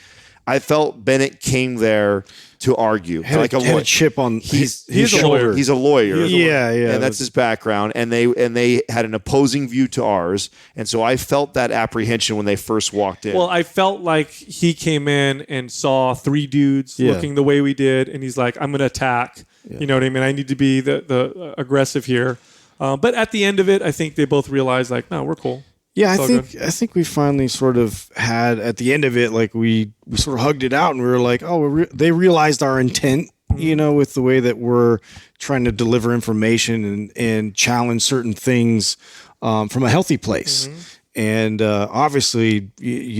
I felt Bennett came there to argue. Had a chip on his shoulder. He's a lawyer. Yeah. And that's his background. And they had an opposing view to ours. And so I felt that apprehension when they first walked in. Well, I felt like he came in and saw three dudes looking the way we did, and he's like, I'm going to attack. Yeah. You know what I mean? I need to be the aggressive here. But at the end of it, I think they both realized like, no, we're cool. Yeah, I think we finally sort of had at the end of it, like we sort of hugged it out, and we were like, oh, they realized our intent, with the way that we're trying to deliver information and challenge certain things from a healthy place. And obviously,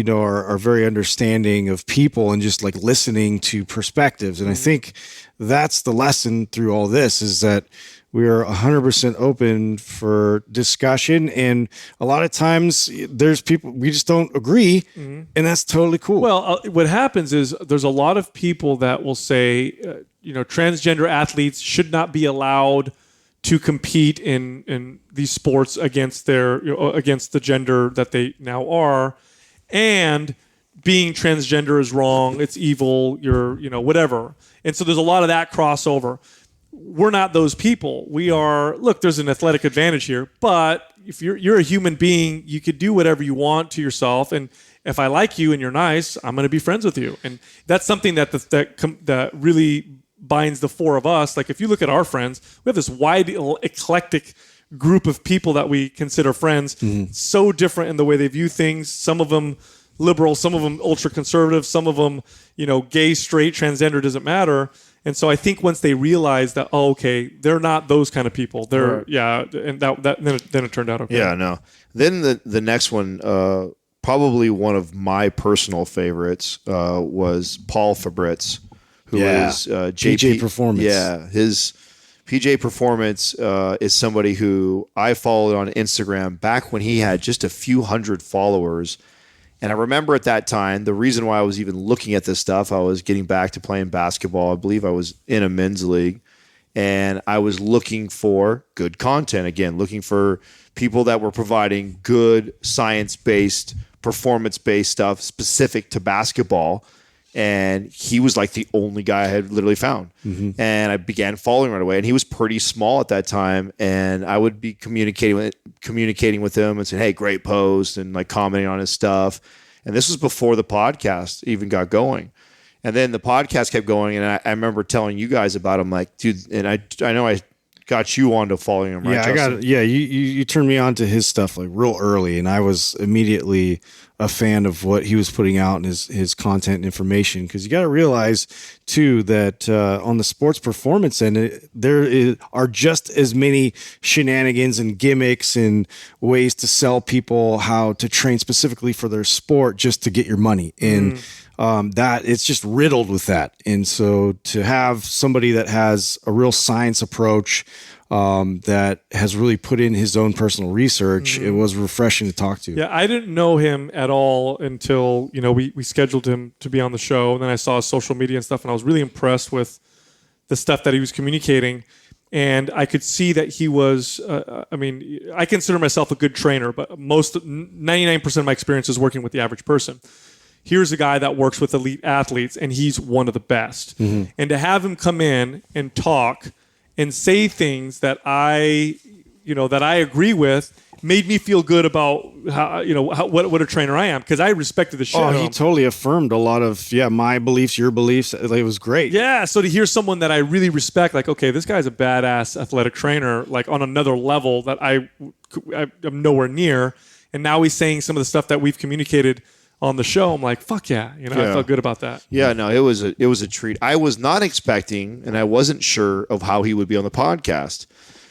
are very understanding of people and just like listening to perspectives. And I think that's the lesson through all this is that we are 100% open for discussion. And a lot of times there's people, we just don't agree. And that's totally cool. Well, what happens is there's a lot of people that will say, transgender athletes should not be allowed to compete in these sports against against the gender that they now are. And being transgender is wrong. It's evil. You're, whatever. And so there's a lot of that crossover. We're not those people. We are, look, there's an athletic advantage here, but if you're a human being, you could do whatever you want to yourself. And if I like you and you're nice, I'm going to be friends with you. And that's something that really binds the four of us. Like if you look at our friends, we have this wide, eclectic group of people that we consider friends, so different in the way they view things. Some of them liberal, some of them ultra conservative, some of them, gay, straight, transgender, doesn't matter. And so I think once they realize that, they're not those kind of people. They're and then it turned out okay. Yeah, no. Then the next one, probably one of my personal favorites, was Paul Fabritz, who is PJ Performance. Yeah, his PJ Performance is somebody who I followed on Instagram back when he had just a few hundred followers. And I remember at that time, the reason why I was even looking at this stuff, I was getting back to playing basketball. I believe I was in a men's league. And I was looking for good content. Again, looking for people that were providing good science-based, performance-based stuff specific to basketball. And he was like the only guy I had literally found. And I began following right away. And he was pretty small at that time. And I would be communicating with him and saying, hey, great post, and like commenting on his stuff. And this was before the podcast even got going. And then the podcast kept going. And I remember telling you guys about him, like, dude, and I know I got you onto following him, right? Yeah, Justin? you turned me on to his stuff like real early, and I was immediately a fan of what he was putting out and his content and information. Because you got to realize too that on the sports performance end, are just as many shenanigans and gimmicks and ways to sell people how to train specifically for their sport just to get your money. And that it's just riddled with that. And so to have somebody that has a real science approach, that has really put in his own personal research, it was refreshing to talk to. Yeah, I didn't know him at all until, we scheduled him to be on the show. And then I saw his social media and stuff, and I was really impressed with the stuff that he was communicating. And I could see that he was, I consider myself a good trainer, but 99% of my experience is working with the average person. Here's a guy that works with elite athletes, and he's one of the best. And to have him come in and talk and say things that I agree with made me feel good about what a trainer I am, because I respected the shit. Oh, he totally affirmed a lot of my beliefs, your beliefs. It was great. Yeah, so to hear someone that I really respect, like, okay, this guy's a badass athletic trainer, like on another level that I'm nowhere near, and now he's saying some of the stuff that we've communicated on the show. I'm like, fuck yeah, I felt good about that. Yeah, no, it was a treat. I was not expecting, and I wasn't sure of how he would be on the podcast,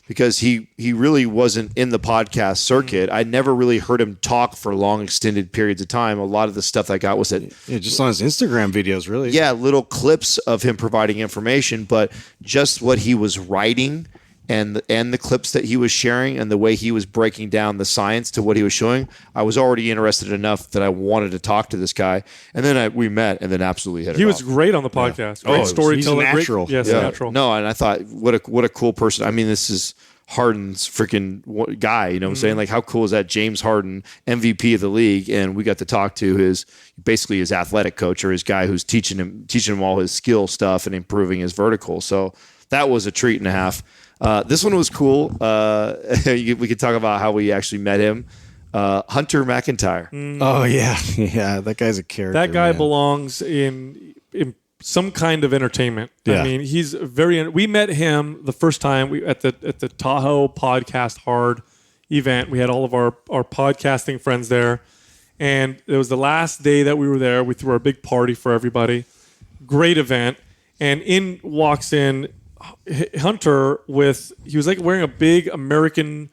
because he really wasn't in the podcast circuit. I never really heard him talk for long, extended periods of time. A lot of the stuff I got was just on his Instagram videos, really. Yeah, little clips of him providing information, but just what he was writing and the clips that he was sharing and the way he was breaking down the science to what he was showing, I was already interested enough that I wanted to talk to this guy. And then we met, and then absolutely hit it He was off. great on the podcast. Great storyteller. He's natural. Yes, natural. No, and I thought, what a cool person. I mean, this is Harden's freaking guy. You know what I'm saying? Like, how cool is that? James Harden, MVP of the league, and we got to talk to his athletic coach, or his guy who's teaching him all his skill stuff and improving his vertical. So that was a treat and a half. This one was cool. We could talk about how we actually met him. Hunter McIntyre. Oh yeah, yeah. That guy's a character. That guy man. belongs in some kind of entertainment. Yeah. I mean, he's we met him the first time at the Tahoe Podcast Hard event. We had all of our podcasting friends there, and it was the last day that we were there. We threw our big party for everybody. Great event, and in walks in Hunter he was like wearing a big American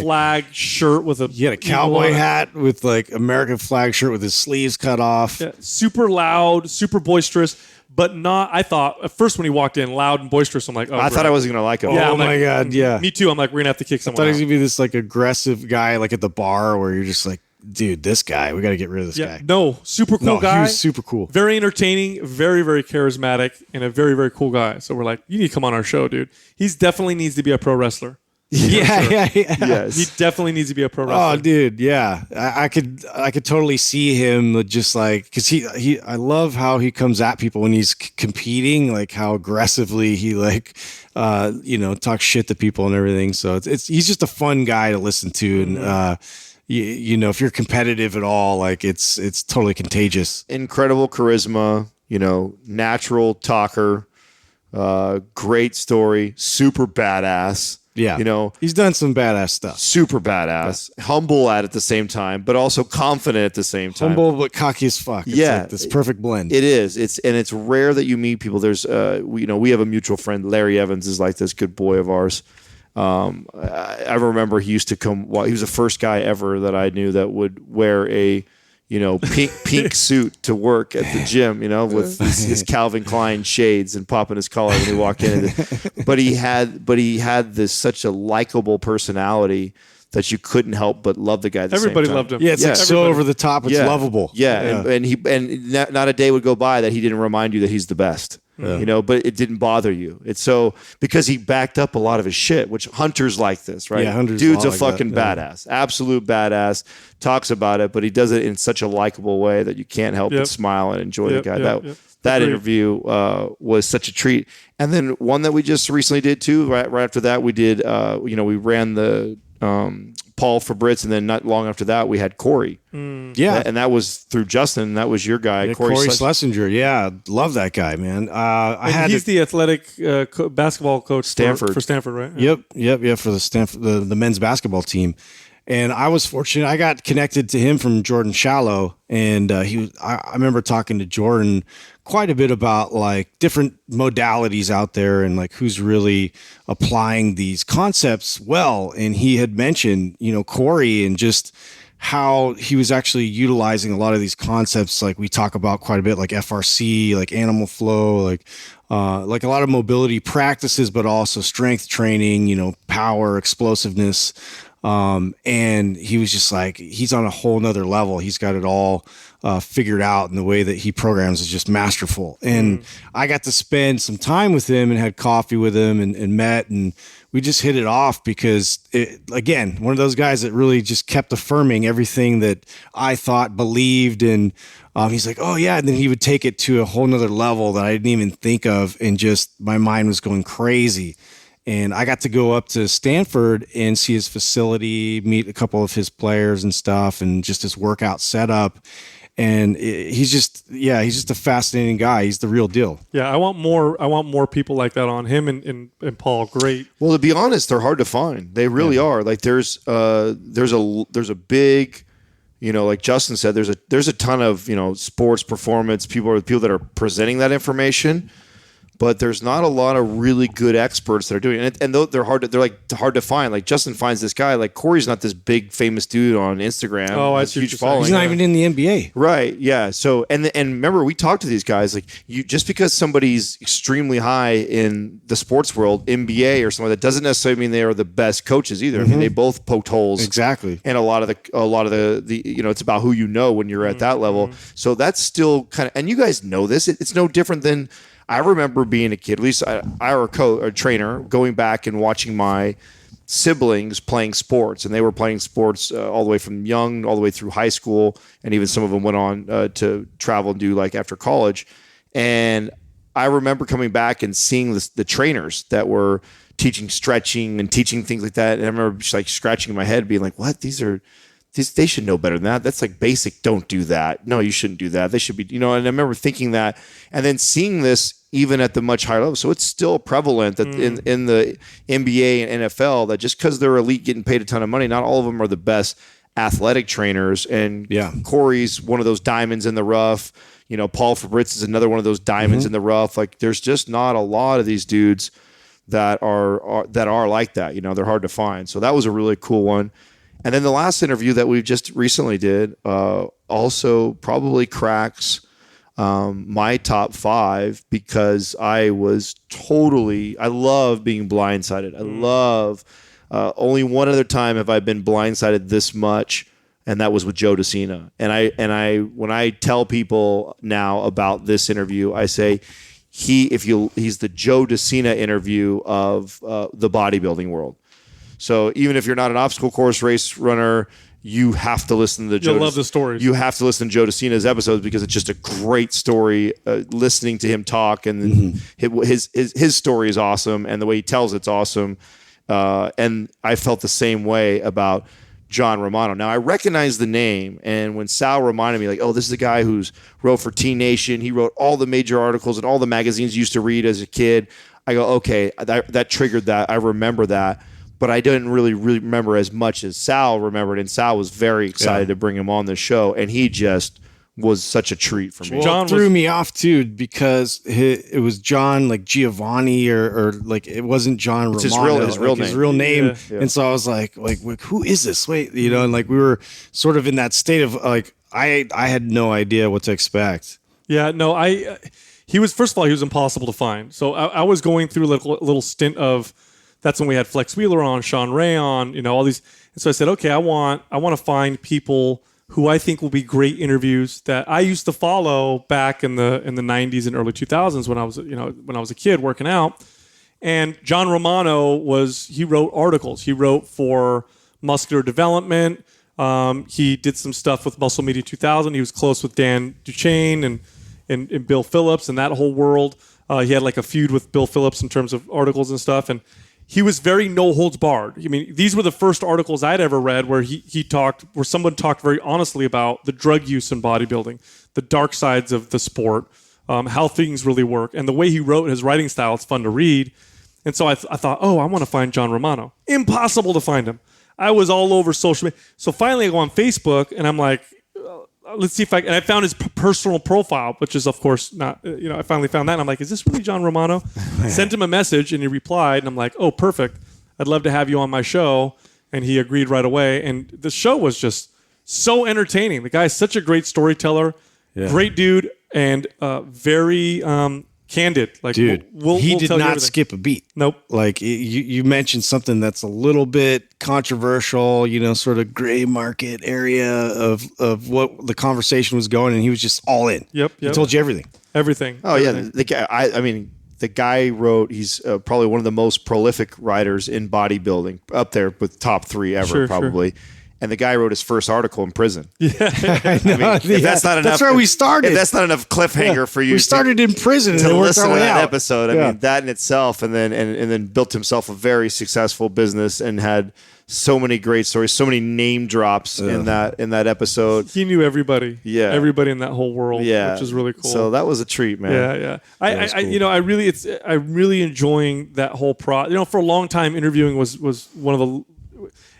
flag shirt with He had a cowboy hat with like American flag shirt with his sleeves cut off. Yeah, super loud, super boisterous, but not. I thought at first when he walked in, loud and boisterous. I'm like, oh, I thought I wasn't going to like him. Yeah, Oh I'm my like, god, yeah. Me too. I'm like, we're gonna have to kick I someone thought he was out. gonna be this like aggressive guy, like at the bar, where you're just like, dude, this guy, we got to get rid of this Yeah, guy. no, super cool No, guy. he was super cool. Very entertaining, very, very charismatic, and a very, very cool guy. So we're like, you need to come on our show, dude. He definitely needs to be a pro wrestler. Yeah. Yes. He definitely needs to be a pro wrestler. Oh, dude, yeah. I could totally see him just like, because I love how he comes at people when he's competing, like how aggressively he like, talks shit to people and everything. So he's just a fun guy to listen to, and if you're competitive at all, like it's totally contagious. Incredible charisma, natural talker, great story, super badass. Yeah. He's done some badass stuff. Super badass, humble at the same time, but also confident at the same time. Humble but cocky as fuck. It's like this perfect blend. It is. It's rare that you meet people. There's we have a mutual friend, Larry Evans, is like this good boy of ours. I remember he used to come. Well, he was the first guy ever that I knew that would wear a pink suit to work at the gym, with his Calvin Klein shades and popping his collar when he walked in. But he had this such a likable personality that you couldn't help but love the guy. Everybody loved him. Yeah, it's like so over the top. It's lovable. Yeah, and not a day would go by that he didn't remind you that he's the best. But it didn't bother you. It's so because he backed up a lot of his shit, which Hunter's like this, right? Yeah, Hunter's dude's a like fucking that, badass, absolute badass. Talks about it, but he does it in such a likable way that you can't help but smile and enjoy the guy. That interview was such a treat. And then one that we just recently did too. Right after that, we did. We ran the Paul Fabritz, and then not long after that, we had Corey. Yeah. And that was through Justin. That was your guy, Yeah, Corey Corey Schlesinger. Schlesinger. Yeah, love that guy, man. He's the athletic basketball coach Stanford. for Stanford, right? Yep. For the Stanford, the men's basketball team, and I was fortunate. I got connected to him from Jordan Shallow, and I remember talking to Jordan quite a bit about like different modalities out there and like who's really applying these concepts well. And he had mentioned, Corey and just how he was actually utilizing a lot of these concepts, like we talk about quite a bit, like FRC, like animal flow, like a lot of mobility practices, but also strength training, power, explosiveness. And he was just like, he's on a whole nother level. He's got it all figured out, and the way that he programs is just masterful. And I got to spend some time with him and had coffee with him and met, and we just hit it off because, again, one of those guys that really just kept affirming everything that I thought, believed. And he's like, oh, yeah. And then he would take it to a whole nother level that I didn't even think of. And just my mind was going crazy. And I got to go up to Stanford and see his facility, meet a couple of his players and stuff, and just his workout setup. And he's just a fascinating guy. He's the real deal. Yeah, I want more people like that on him and Paul. Great. Well, to be honest, they're hard to find. They really are. Like there's a big, like Justin said, there's a ton of sports performance people that are presenting that information. But there's not a lot of really good experts that are doing it, and they're hard to find. Like Justin finds this guy. Like Corey's not this big famous dude on Instagram. Oh, I has see huge what you're saying. following. He's not even in the NBA. Right. Yeah. So and remember, we talked to these guys. Like just because somebody's extremely high in the sports world, NBA or something, that doesn't necessarily mean they are the best coaches either. I mean, they both poked holes. Exactly. And a lot of the it's about who you know when you're at that level. So that's still kind of, and you guys know this. It's no different than. I remember being a kid, at least I were a trainer, going back and watching my siblings playing sports. And they were playing sports all the way from young, all the way through high school. And even some of them went on to travel and do like after college. And I remember coming back and seeing the trainers that were teaching stretching and teaching things like that. And I remember just like scratching my head being like, what? They should know better than that. That's like basic. Don't do that. No, you shouldn't do that. They should be, and I remember thinking that and then seeing this even at the much higher level. So it's still prevalent that in the NBA and NFL that just because they're elite getting paid a ton of money, not all of them are the best athletic trainers. And Corey's one of those diamonds in the rough. Paul Fabritz is another one of those diamonds in the rough. Like there's just not a lot of these dudes that are like that. They're hard to find. So that was a really cool one. And then the last interview that we just recently did also probably cracks my top 5 because I love being blindsided. I love only one other time have I been blindsided this much, and that was with Joe DeCina. And I when I tell people now about this interview, I say he's the Joe DeCina interview of the bodybuilding world. So even if you're not an obstacle course race runner, you have to listen to You'll love the stories. You have to listen to Joe DeCina's episodes because it's just a great story. Listening to him talk and his story is awesome, and the way he tells it's awesome. And I felt the same way about John Romano. Now I recognize the name, and when Sal reminded me, like, oh, this is the guy who's wrote for T Nation. He wrote all the major articles and all the magazines you used to read as a kid. I go, okay, that triggered that. I remember that. But I didn't really remember as much as Sal remembered, and Sal was very excited to bring him on the show, and he just was such a treat for me. Well, John threw me off too because it was John like Giovanni or like it wasn't John Romano. His real name. Yeah. And so I was like who is this? Wait, and like we were sort of in that state of like I had no idea what to expect. Yeah, no, he was, first of all, he was impossible to find. So I was going through a little stint of. That's when we had Flex Wheeler on, Sean Ray on, all these. And so I said, okay, I want to find people who I think will be great interviews that I used to follow back in the 90s and early 2000s when I was a kid working out. And John Romano he wrote articles. He wrote for Muscular Development. He did some stuff with Muscle Media 2000. He was close with Dan Duchesne and Bill Phillips and that whole world. He had like a feud with Bill Phillips in terms of articles and stuff. And he was very no holds barred. I mean, these were the first articles I'd ever read where where someone talked very honestly about the drug use in bodybuilding, the dark sides of the sport, how things really work. And the way he wrote his writing style, it's fun to read. And so I thought, oh, I want to find John Romano. Impossible to find him. I was all over social media. So finally I go on Facebook and I'm like, let's see if and I found his personal profile, which is of course not, I finally found that and I'm like, is this really John Romano? Sent him a message and he replied and I'm like, oh, perfect. I'd love to have you on my show. And he agreed right away. And the show was just so entertaining. The guy's such a great storyteller, great dude, and very candid. Like, dude, he did not skip a beat. Nope. Like you mentioned something that's a little bit controversial, sort of gray market area of what the conversation was going, and he was just all in. Yep. He told you everything. Everything. Oh yeah, the guy. The guy wrote. He's probably one of the most prolific writers in bodybuilding, up there with top 3 ever, probably. Sure. And the guy wrote his first article in prison. Yeah, if that's not enough. That's where we started. If that's not enough cliffhanger for you, we started in prison to and listen to that out. episode. I mean, that in itself, and then built himself a very successful business and had so many great stories, so many name drops in that episode. He knew everybody. Yeah, everybody in that whole world. Yeah, which is really cool. So that was a treat, man. Yeah. I'm really enjoying that whole for a long time, interviewing was one of the.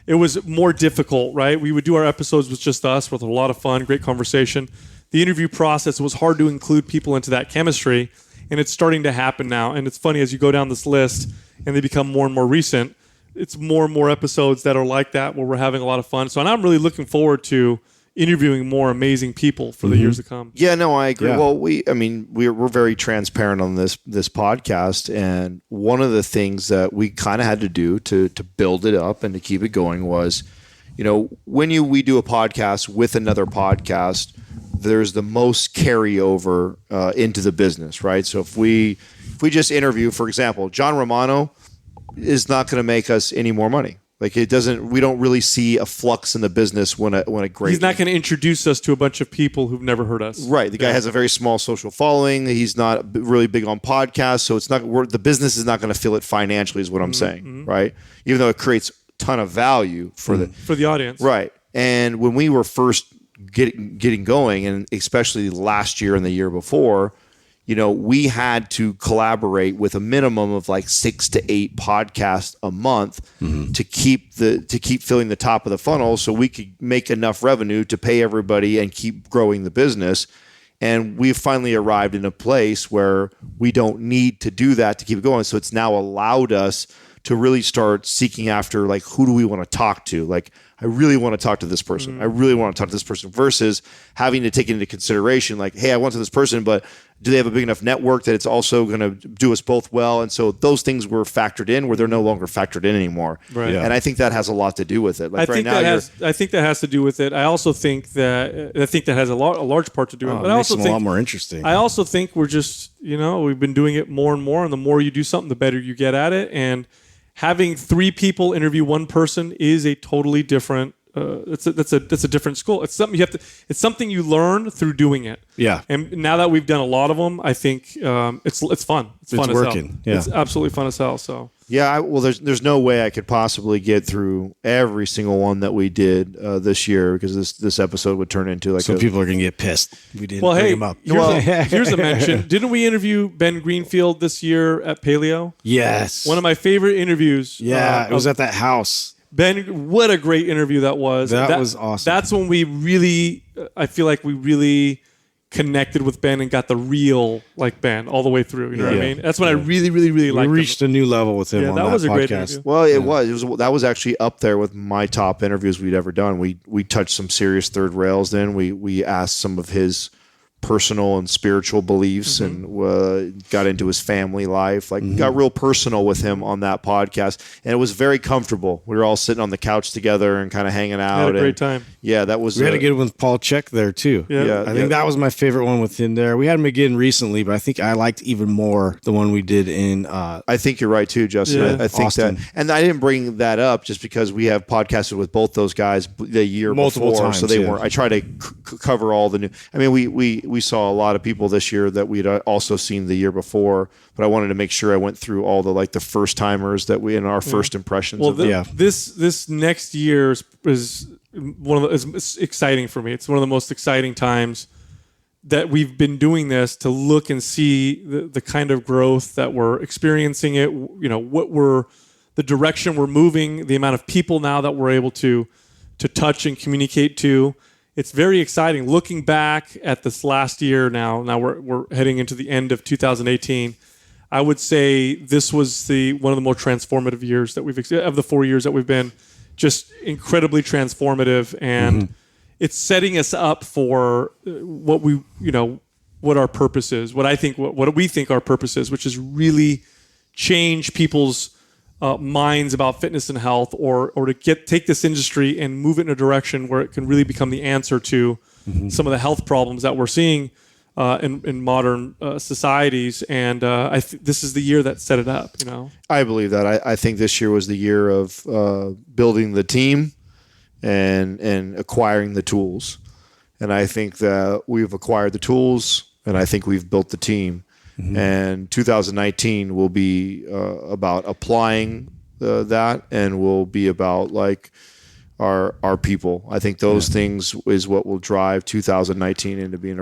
It was more difficult, right? We would do our episodes with just us, with a lot of fun, great conversation. The interview process, it was hard to include people into that chemistry, and it's starting to happen now. And it's funny, as you go down this list and they become more and more recent, it's more and more episodes that are like that where we're having a lot of fun. So I'm really looking forward to interviewing more amazing people for the years to come. Yeah, no, I agree. Yeah. Well, we're very transparent on this podcast, and one of the things that we kind of had to do to build it up and to keep it going was, when we do a podcast with another podcast, there's the most carryover into the business, right? So if we just interview, for example, John Romano is not going to make us any more money. Like we don't really see a flux in the business when a great. He's not going to introduce us to a bunch of people who've never heard us. Right. The guy has a very small social following. He's not really big on podcasts. So it's not, the business is not going to feel it financially is what I'm saying. Right. Even though it creates a ton of value for the audience. Right. And when we were first getting going, and especially last year and the year before, we had to collaborate with a minimum of like 6 to 8 podcasts a month to keep filling the top of the funnel, so we could make enough revenue to pay everybody and keep growing the business. And we've finally arrived in a place where we don't need to do that to keep it going. So it's now allowed us to really start seeking after, like, who do we want to talk to? Like, I really want to talk to this person. I really want to talk to this person, versus having to take into consideration, like, hey, I want to this person, but do they have a big enough network that it's also going to do us both well? And so those things were factored in where they're no longer factored in anymore. Right. Yeah. And I think that has a lot to do with it. Like I think that has to do with it. I also think that has a large part to do with it. But it makes them a lot more interesting. I also think we're just, we've been doing it more and more, and the more you do something, the better you get at it. And having 3 people interview one person is a totally different. That's a different school. It's something It's something you learn through doing it. Yeah. And now that we've done a lot of them, I think it's fun. It's fun as working. hell. Yeah. It's absolutely fun as hell. So. Yeah, there's no way I could possibly get through every single one that we did this year, because this episode would turn into like. Some people are gonna get pissed. We didn't bring him up. Here's a mention. Didn't we interview Ben Greenfield this year at Paleo? Yes. One of my favorite interviews. Yeah, it was at that house. Ben, what a great interview that was. That was awesome. That's when we really, I feel like we really connected with Ben and got the real Ben all the way through. You know what I mean? That's when I really, really, really liked him. We reached a new level with him on that was a podcast. great interview. Well, that was actually up there with my top interviews we'd ever done. We touched some serious third rails. Then we asked some of his personal and spiritual beliefs, and got into his family life, got real personal with him on that podcast, and it was very comfortable. We were all sitting on the couch together and kind of hanging out. Had a great time. Yeah, that was. We had a good one with Paul Check there too. Yeah, I think that was my favorite one with him there. We had him again recently, but I think I liked even more the one we did in. I think you're right too, Justin. Yeah. I think Austin. that, and I didn't bring that up just because we have podcasted with both those guys the year Multiple before, times, so they yeah. weren't. I try to cover all the new. I mean, we we saw a lot of people this year that we'd also seen the year before, but I wanted to make sure I went through all the the first timers that we in our first impressions. Well, of them. this next year is one of it's exciting for me. It's one of the most exciting times that we've been doing this, to look and see the kind of growth that we're experiencing. It, the direction we're moving, the amount of people now that we're able to touch and communicate to. It's very exciting. Looking back at this last year now we're heading into the end of 2018. I would say this was one of the more transformative years that of the 4 years that we've been, just incredibly transformative, and it's setting us up for what our purpose is. What we think our purpose is, which is really change people's minds about fitness and health, or to take this industry and move it in a direction where it can really become the answer to some of the health problems that we're seeing in modern societies. And this is the year that set it up. I believe that. I think this year was the year of building the team and acquiring the tools. And I think that we've acquired the tools, and I think we've built the team. And 2019 will be about applying that, and will be about our people. I think those things is what will drive 2019 into being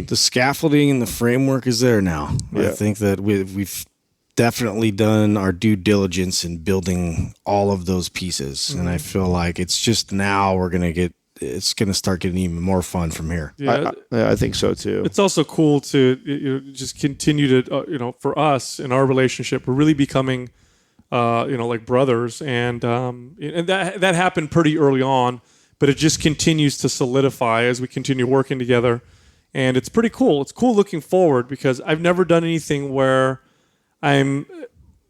the scaffolding and the framework is there now. Yeah. I think that we've definitely done our due diligence in building all of those pieces, and I feel like it's just now it's going to start getting even more fun from here. Yeah, I think so too. It's also cool to just continue to, for us in our relationship, we're really becoming, like brothers, and that happened pretty early on, but it just continues to solidify as we continue working together, and it's pretty cool. It's cool looking forward, because I've never done anything where I'm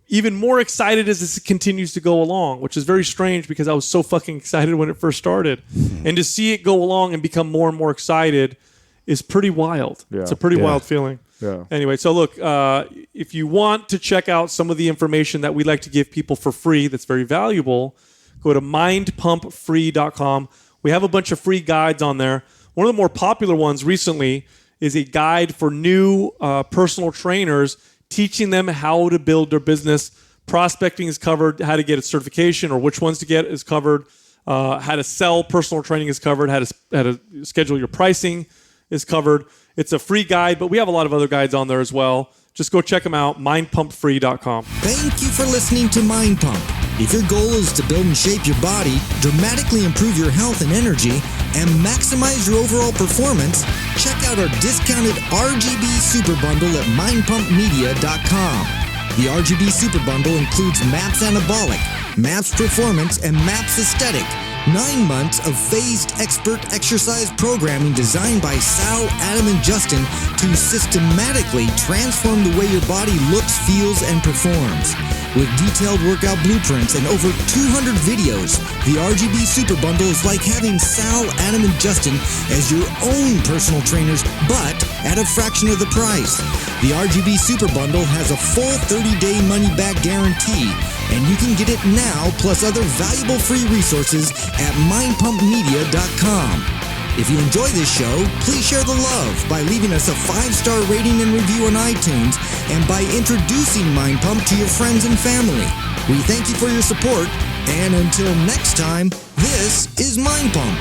even more excited as this continues to go along, which is very strange, because I was so fucking excited when it first started. And to see it go along and become more and more excited is pretty wild. Yeah. It's a pretty wild feeling. Yeah. Anyway, so look, if you want to check out some of the information that we like to give people for free that's very valuable, go to mindpumpfree.com. We have a bunch of free guides on there. One of the more popular ones recently is a guide for new personal trainers, teaching them how to build their business. Prospecting is covered, how to get a certification or which ones to get is covered, how to sell personal training is covered, how to schedule your pricing is covered. It's a free guide, but we have a lot of other guides on there as well. Just go check them out, mindpumpfree.com. Thank you for listening to Mind Pump. If your goal is to build and shape your body, dramatically improve your health and energy, and maximize your overall performance, check out our discounted RGB Super Bundle at mindpumpmedia.com. The RGB Super Bundle includes MAPS Anabolic, MAPS Performance, and MAPS Aesthetic. 9 months of phased expert exercise programming designed by Sal, Adam, and Justin to systematically transform the way your body looks, feels, and performs. With detailed workout blueprints and over 200 videos, the RGB Super Bundle is like having Sal, Adam, and Justin as your own personal trainers, but at a fraction of the price. The RGB Super Bundle has a full 30-day money-back guarantee, and you can get it now plus other valuable free resources at mindpumpmedia.com. If you enjoy this show, please share the love by leaving us a 5-star rating and review on iTunes, and by introducing Mind Pump to your friends and family. We thank you for your support, and until next time, this is Mind Pump.